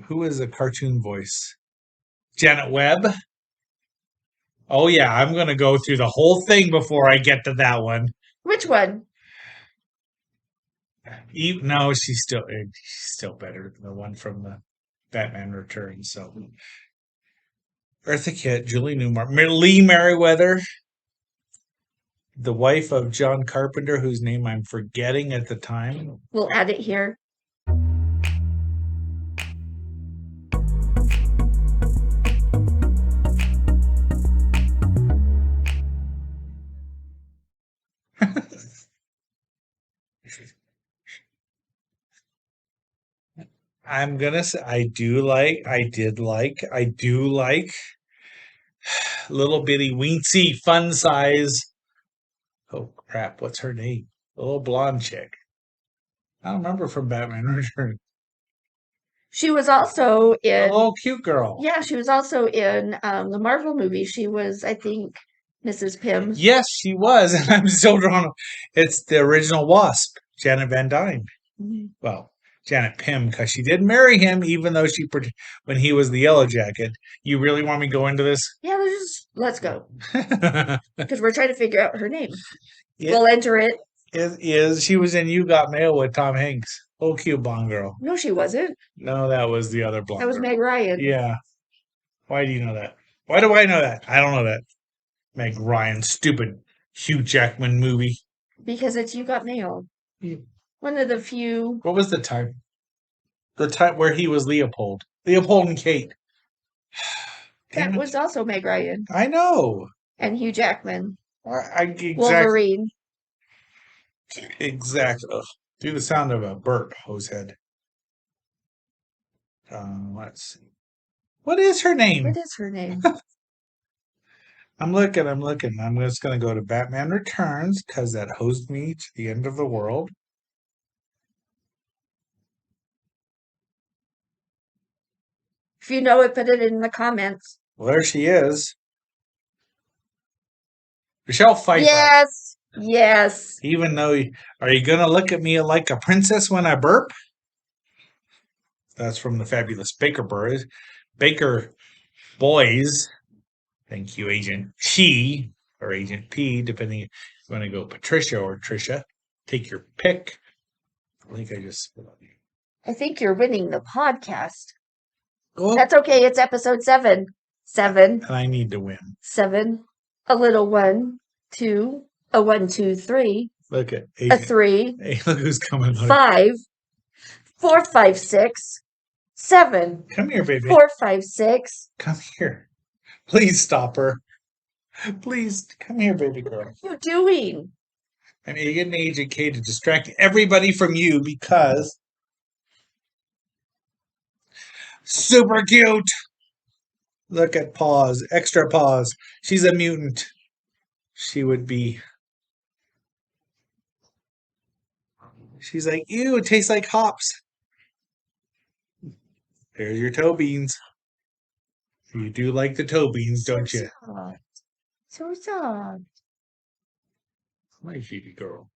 S2: Who is a cartoon voice? Janet Webb. Oh yeah, I'm gonna go through the whole thing before I get to that one.
S1: which one?
S2: No, she's still better than the one from the Batman Returns. So, Eartha Kitt, Julie Newmar, Lee Merriweather, the wife of John Carpenter, whose name I'm forgetting at the time.
S1: We'll add it here.
S2: I'm gonna say I do like little bitty weensy fun size. Oh crap! What's her name? The little blonde chick. I don't remember from Batman Returns.
S1: She was also
S2: A
S1: in.
S2: little cute girl.
S1: Yeah, she was also in the Marvel movie. She was, I think, Mrs. Pym.
S2: Yes, she was, and I'm still drawn. It's the original Wasp, Janet Van Dyne.
S1: Mhm.
S2: Well, Janet Pym, because she did marry him, even though when he was the Yellow Jacket. You really want me to go into this?
S1: Yeah, let's go. Because we're trying to figure out her name.
S2: It
S1: We'll enter it.
S2: is. She was in You Got Mail with Tom Hanks. Oh, cute blonde girl.
S1: No, she wasn't.
S2: No, that was the other blonde
S1: That was
S2: girl.
S1: Meg Ryan.
S2: Yeah. Why do you know that? Why do I know that? I don't know that. Meg Ryan, stupid Hugh Jackman movie.
S1: Because it's You Got Mail.
S2: Yeah.
S1: One of the few.
S2: What was the time? The time where he was Leopold. Leopold and Kate. Damn
S1: That
S2: it.
S1: was also Meg Ryan.
S2: I know.
S1: And Hugh Jackman.
S2: Exactly.
S1: Wolverine.
S2: Exactly. Ugh. Do the sound of a burp, hosehead. Let's see. What is her name?
S1: What is her name?
S2: I'm looking. I'm just going to go to Batman Returns because that hosed me to the end of the world.
S1: If you know it, put it in the comments.
S2: Well, there she is. Michelle Pfeiffer.
S1: Yes. Yes.
S2: Even though, are you going to look at me like a princess when I burp? That's from the Fabulous Baker Boys. Thank you, Agent T or Agent P, depending if you want to go Patricia or Trisha. Take your pick. I think I just spit on you.
S1: I think you're winning the podcast.
S2: Oh,
S1: That's okay. It's episode 7. 7.
S2: and I need to win.
S1: 7. A little 1, 2. A 1, 2, 3.
S2: Look at
S1: a
S2: Adrian.
S1: 3,
S2: Hey, look who's coming. Look.
S1: 5, 4, 5, 6, 7,
S2: Come here, baby.
S1: 4, 5, 6.
S2: Come here. Please stop her. Please come here, baby girl.
S1: What are you doing?
S2: I'm getting Agent K to distract everybody from you because super cute. Look at paws, extra paws. She's a mutant. She would be. She's like, ew, it tastes like hops. There's your toe beans. You do like the toe beans, don't you?
S1: Soft. So soft.
S2: My baby girl.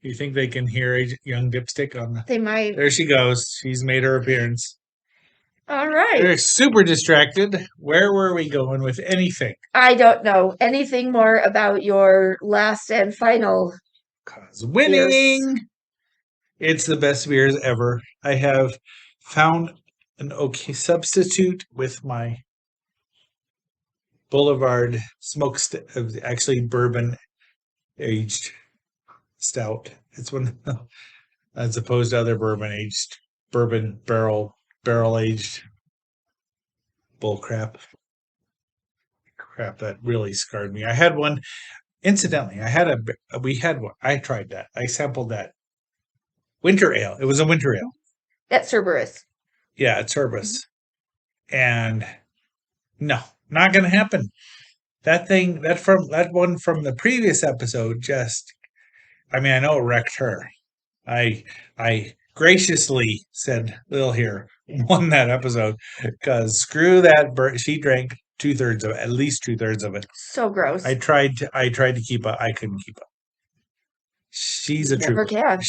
S2: You think they can hear a young dipstick on the...
S1: They might.
S2: There she goes. She's made her appearance.
S1: All right.
S2: They're super distracted. Where were we going with anything?
S1: I don't know anything more about your last and final.
S2: Cause winning! It's the best beers ever. I have found an okay substitute with my Boulevard actually bourbon aged stout. It's one as opposed to other bourbon barrel aged bull crap that really scarred me. I had one, incidentally, we had one. I tried that. I sampled that winter ale. It was a winter ale.
S1: At Cerberus.
S2: Yeah, at Cerberus. And no, not gonna happen. That one from the previous episode just, I mean, I know it wrecked her. I graciously said, Lil here won that episode because screw that. She drank 2/3 of it, at least 2/3 of it.
S1: So gross.
S2: I tried to keep up. I couldn't keep up. She's a
S1: Never
S2: trooper.
S1: can.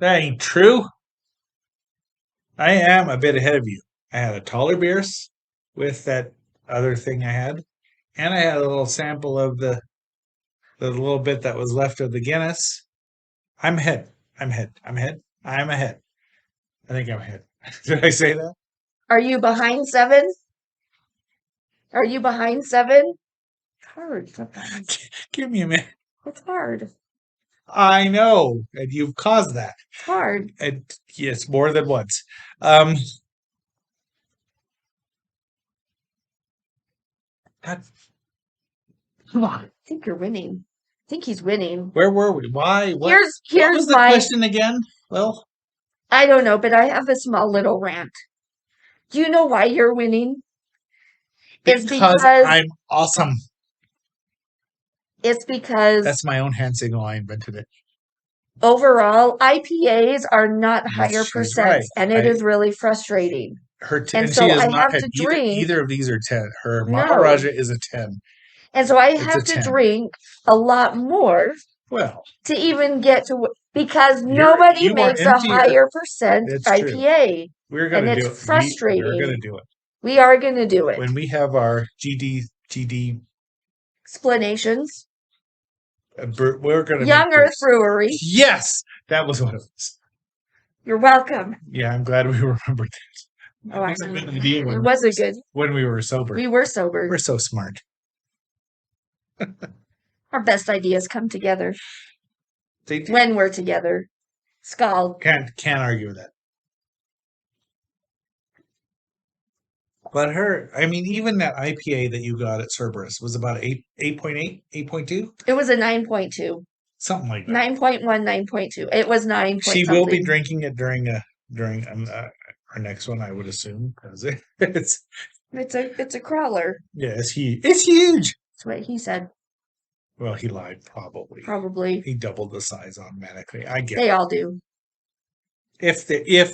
S2: That ain't true. I am a bit ahead of you. I had a taller beers with that other thing I had, and I had a little sample of the little bit that was left of the Guinness. I'm ahead. I think I'm ahead. Did I say that?
S1: Are you behind 7? Are you behind 7? Hard sometimes.
S2: Give me a minute.
S1: It's hard.
S2: I know, and you've caused that.
S1: It's hard.
S2: And yes, more than once. Come on.
S1: I think you're winning. I think he's winning.
S2: Where were we? Why? What
S1: Here's
S2: was the
S1: my
S2: question again? Well,
S1: I don't know, but I have a small little rant. Do you know why you're winning? It's
S2: because I'm awesome.
S1: It's because
S2: That's my own hand signal. I invented it.
S1: overall IPAs are not higher
S2: She's
S1: percents,
S2: right.
S1: and it is really frustrating. And
S2: She
S1: so
S2: is
S1: I
S2: not
S1: have
S2: had
S1: to
S2: either,
S1: drink.
S2: either of these are 10. Her
S1: No.
S2: Maharaja is a 10.
S1: And so I
S2: It's a
S1: have to
S2: 10.
S1: drink a lot more
S2: Well,
S1: to even get to because
S2: You're-
S1: nobody
S2: you are
S1: makes a
S2: emptier.
S1: higher percent
S2: It's true.
S1: IPA.
S2: we're gonna
S1: And
S2: do
S1: it's
S2: it.
S1: frustrating.
S2: We're gonna do it
S1: We are going to do it.
S2: when we have our GD.
S1: Splanations.
S2: We're gonna
S1: Young
S2: make
S1: Earth
S2: this.
S1: Brewery.
S2: Yes, that was what it was.
S1: You're welcome.
S2: Yeah, I'm glad we remembered that.
S1: Oh,
S2: That was a good idea
S1: it was a good.
S2: when we were sober.
S1: We were sober.
S2: We're so smart.
S1: Our best ideas come together
S2: They do.
S1: when we're together. Skull.
S2: Can't argue with that. But I mean, even that IPA that you got at Cerberus was about 8.8, 8.2,
S1: It was a 9.2.
S2: something like that.
S1: 9.1, 9.2. It was 9.
S2: She will be drinking it during our next one, I would assume, because it's
S1: It's a crawler.
S2: yeah, it's huge.
S1: That's what he said.
S2: Well, he lied, probably.
S1: Probably.
S2: He doubled the size automatically. I get
S1: They
S2: it.
S1: all do.
S2: If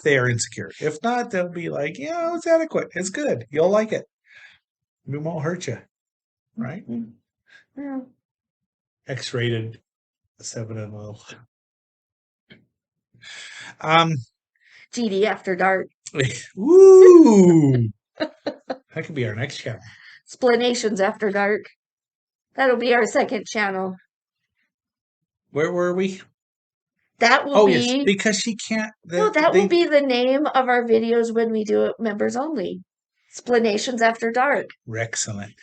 S2: they are insecure. If not, they'll be like, yeah, it's adequate. It's good. You'll like it. It won't hurt you, right?
S1: Yeah.
S2: X-rated 7 and well.
S1: GD After Dark.
S2: Woo! That could be our next channel.
S1: Splanations After Dark. That'll be our second channel.
S2: Where were we?
S1: That will
S2: Oh
S1: be
S2: yes, because she can't.
S1: no, that will be the name of our videos when we do it members only. Splanations After Dark.
S2: Excellent.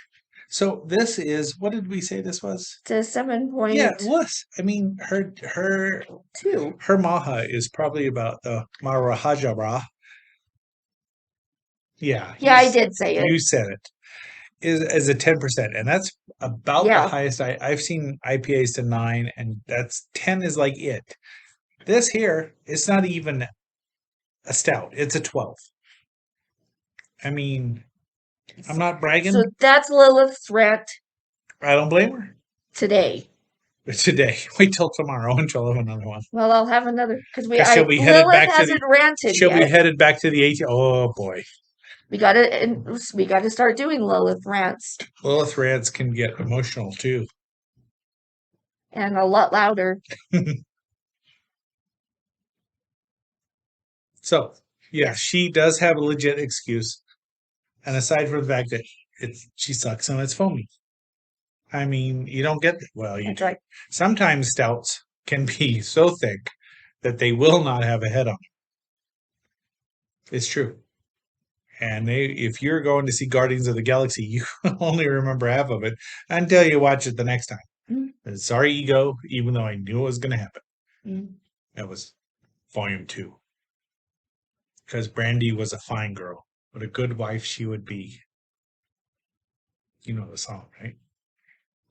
S2: So this is, what did we say this was?
S1: To 7.2.
S2: Yeah, it was. I mean, her maha is probably about the Marahajara. Yeah.
S1: Yeah, I did say it.
S2: You said it. Is a 10%, and that's about the
S1: Yeah.
S2: highest I've seen IPAs to 9, and that's 10 is like it. This here, it's not even a stout; it's a 12. I mean, I'm not bragging.
S1: So that's Lilith's rant
S2: I don't blame her.
S1: today.
S2: Today, wait till tomorrow, and she'll have another one.
S1: Well, I'll have another because
S2: She'll be headed
S1: Lilith
S2: back to
S1: hasn't ranted
S2: She'll
S1: yet.
S2: be headed back to the 18. Oh boy,
S1: We gotta start doing Lilith rants
S2: Lilith rants can get emotional too.
S1: and a lot louder.
S2: So, yeah, she does have a legit excuse. And aside from the fact that she sucks and it's foamy. I mean, you don't get well, you
S1: That's right.
S2: sometimes stouts can be so thick that they will not have a head on them. It's true. And if you're going to see Guardians of the Galaxy, you only remember half of it until you watch it the next time.
S1: Mm.
S2: Sorry, ego, even though I knew it was going to happen.
S1: Mm.
S2: That was volume 2. Because Brandy was a fine girl. What a good wife she would be. You know the song, right?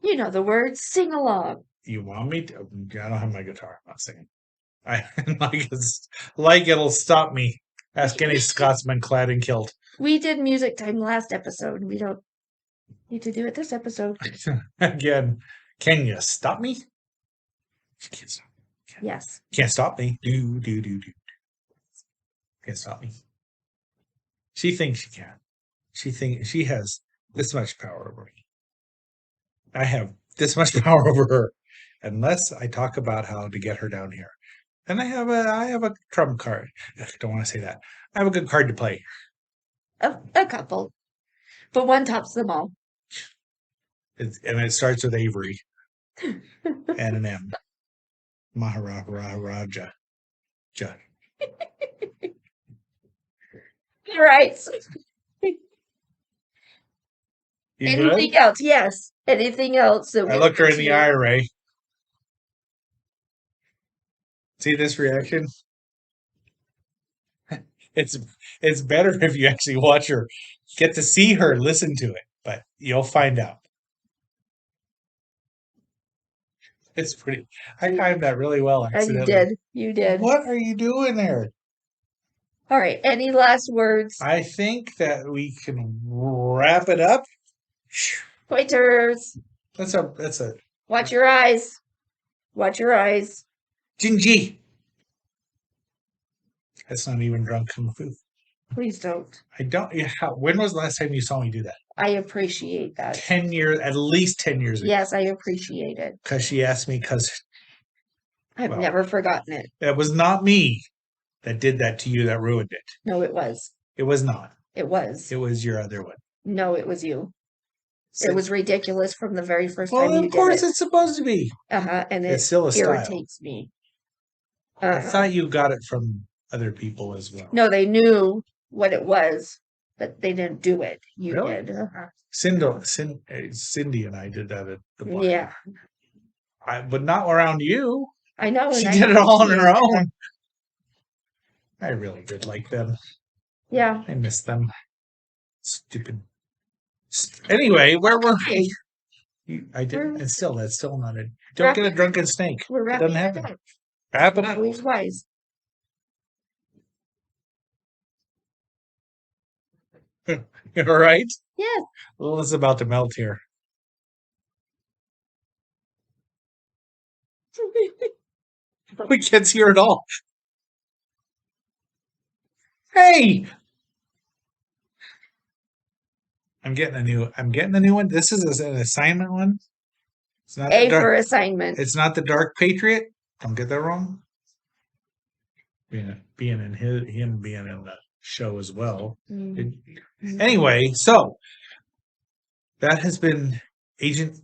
S1: You know the words. Sing along.
S2: You want me to? I don't have my guitar. I'm not singing. I like it'll stop me. Ask any Scotsman clad in kilt.
S1: We did music time last episode. We don't need to do it this episode.
S2: Again, can you stop me? You can't stop.
S1: Yes.
S2: Can't stop me. Do. Can't stop me. She thinks she can. She thinks she has this much power over me. I have this much power over her, unless I talk about how to get her down here. And I have a trump card. I don't want to say that. I have a good card to play.
S1: A couple. But one tops them all.
S2: And it starts with Avery and an M. Maharaja.
S1: Right.
S2: You
S1: Anything
S2: good?
S1: else? Yes. Anything else? That
S2: I looked her in the eye, Ray. See this reaction? It's better if you actually watch her, get to see her, listen to it, but you'll find out. It's pretty. I timed that really well.
S1: You
S2: Accidentally.
S1: did. You did.
S2: What are you doing there?
S1: All right. Any last words?
S2: I think that we can wrap it up.
S1: Pointers.
S2: That's a
S1: Watch your eyes. Watch your eyes.
S2: Jinji. That's not even drunk kung fu.
S1: Please don't.
S2: I don't. Yeah, when was the last time you saw me do that?
S1: I appreciate that.
S2: 10 years, at least 10 years ago.
S1: Yes, I appreciate it.
S2: Because she asked me,
S1: I've
S2: Well.
S1: never forgotten it.
S2: it was not me that did that to you that ruined it.
S1: No, it was.
S2: It was not.
S1: It was.
S2: It was your other one.
S1: No, it was you.
S2: So-
S1: It was ridiculous from the very first
S2: well,
S1: time you
S2: of course
S1: did it.
S2: it's supposed to be.
S1: And
S2: It's
S1: it
S2: still a style.
S1: irritates me.
S2: I thought you got it from other people as well.
S1: No, they knew what it was, but they didn't do it. You
S2: Really?
S1: did.
S2: Cindy and I did that at the bar.
S1: Yeah,
S2: But not around you.
S1: I know. and
S2: She
S1: I
S2: did it all on her
S1: appreciate it.
S2: own. I really did like them.
S1: Yeah.
S2: I miss them. Stupid. Anyway, where were
S1: Okay,
S2: we? I didn't.
S1: We're-
S2: It's still, that's still not a. Don't get a drunken snake.
S1: we're
S2: It
S1: wrapping
S2: doesn't
S1: it
S2: happen.
S1: up.
S2: Wrap it up.
S1: Always wise.
S2: You all right?
S1: Yes.
S2: Well, it's about to melt here. We can't see her at all. Hey! I'm getting a new one. This is an assignment one. It's not
S1: A
S2: the dark,
S1: for assignment.
S2: it's not the Dark Patriot. Don't get that wrong. Being in him being in the show as well.
S1: Mm.
S2: Anyway, so that has been Agent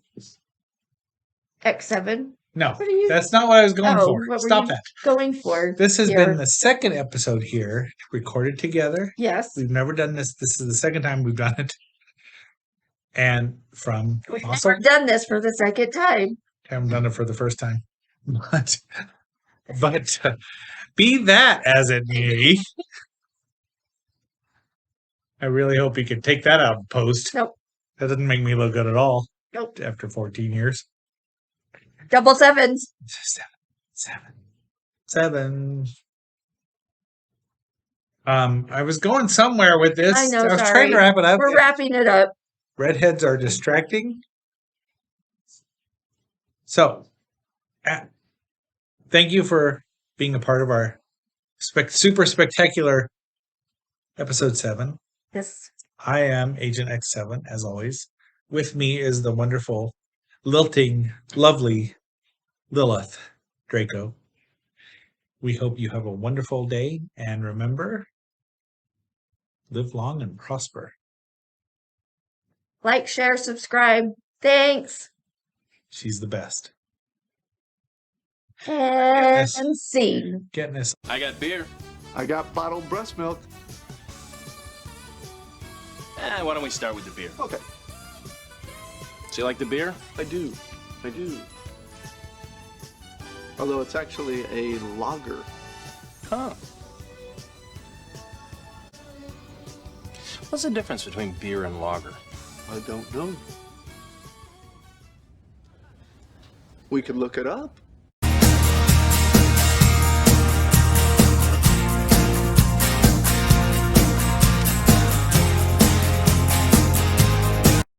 S1: X7.
S2: No,
S1: What are you-
S2: that's not what I was going
S1: Oh,
S2: for.
S1: what were
S2: Stop
S1: you
S2: that.
S1: going for?
S2: This has
S1: here?
S2: been the second episode here recorded together.
S1: Yes.
S2: We've never done this. This is the second time we've done it. And from
S1: We've
S2: also
S1: never done this for the second time.
S2: haven't done it for the first time. But be that as it may, I really hope you can take that out and post.
S1: Nope.
S2: That doesn't make me look good at all
S1: Nope.
S2: after 14 years.
S1: Double sevens.
S2: Seven. I was going somewhere with this.
S1: I know,
S2: was
S1: sorry.
S2: trying to wrap it up.
S1: We're wrapping it up.
S2: Redheads are distracting. So, thank you for being a part of our super spectacular episode 7.
S1: Yes.
S2: I am Agent X7, as always. With me is the wonderful, lilting, lovely Lilith Draco. We hope you have a wonderful day, and remember, live long and prosper.
S1: Like, share, subscribe. Thanks.
S2: She's the best.
S1: And see.
S2: Getting us.
S8: I got beer.
S9: I got bottled breast milk.
S8: Why don't we start with the beer?
S9: Okay.
S8: So you like the beer?
S9: I do. Although it's actually a lager.
S8: Huh. What's the difference between beer and lager?
S9: I don't know. We could look it up.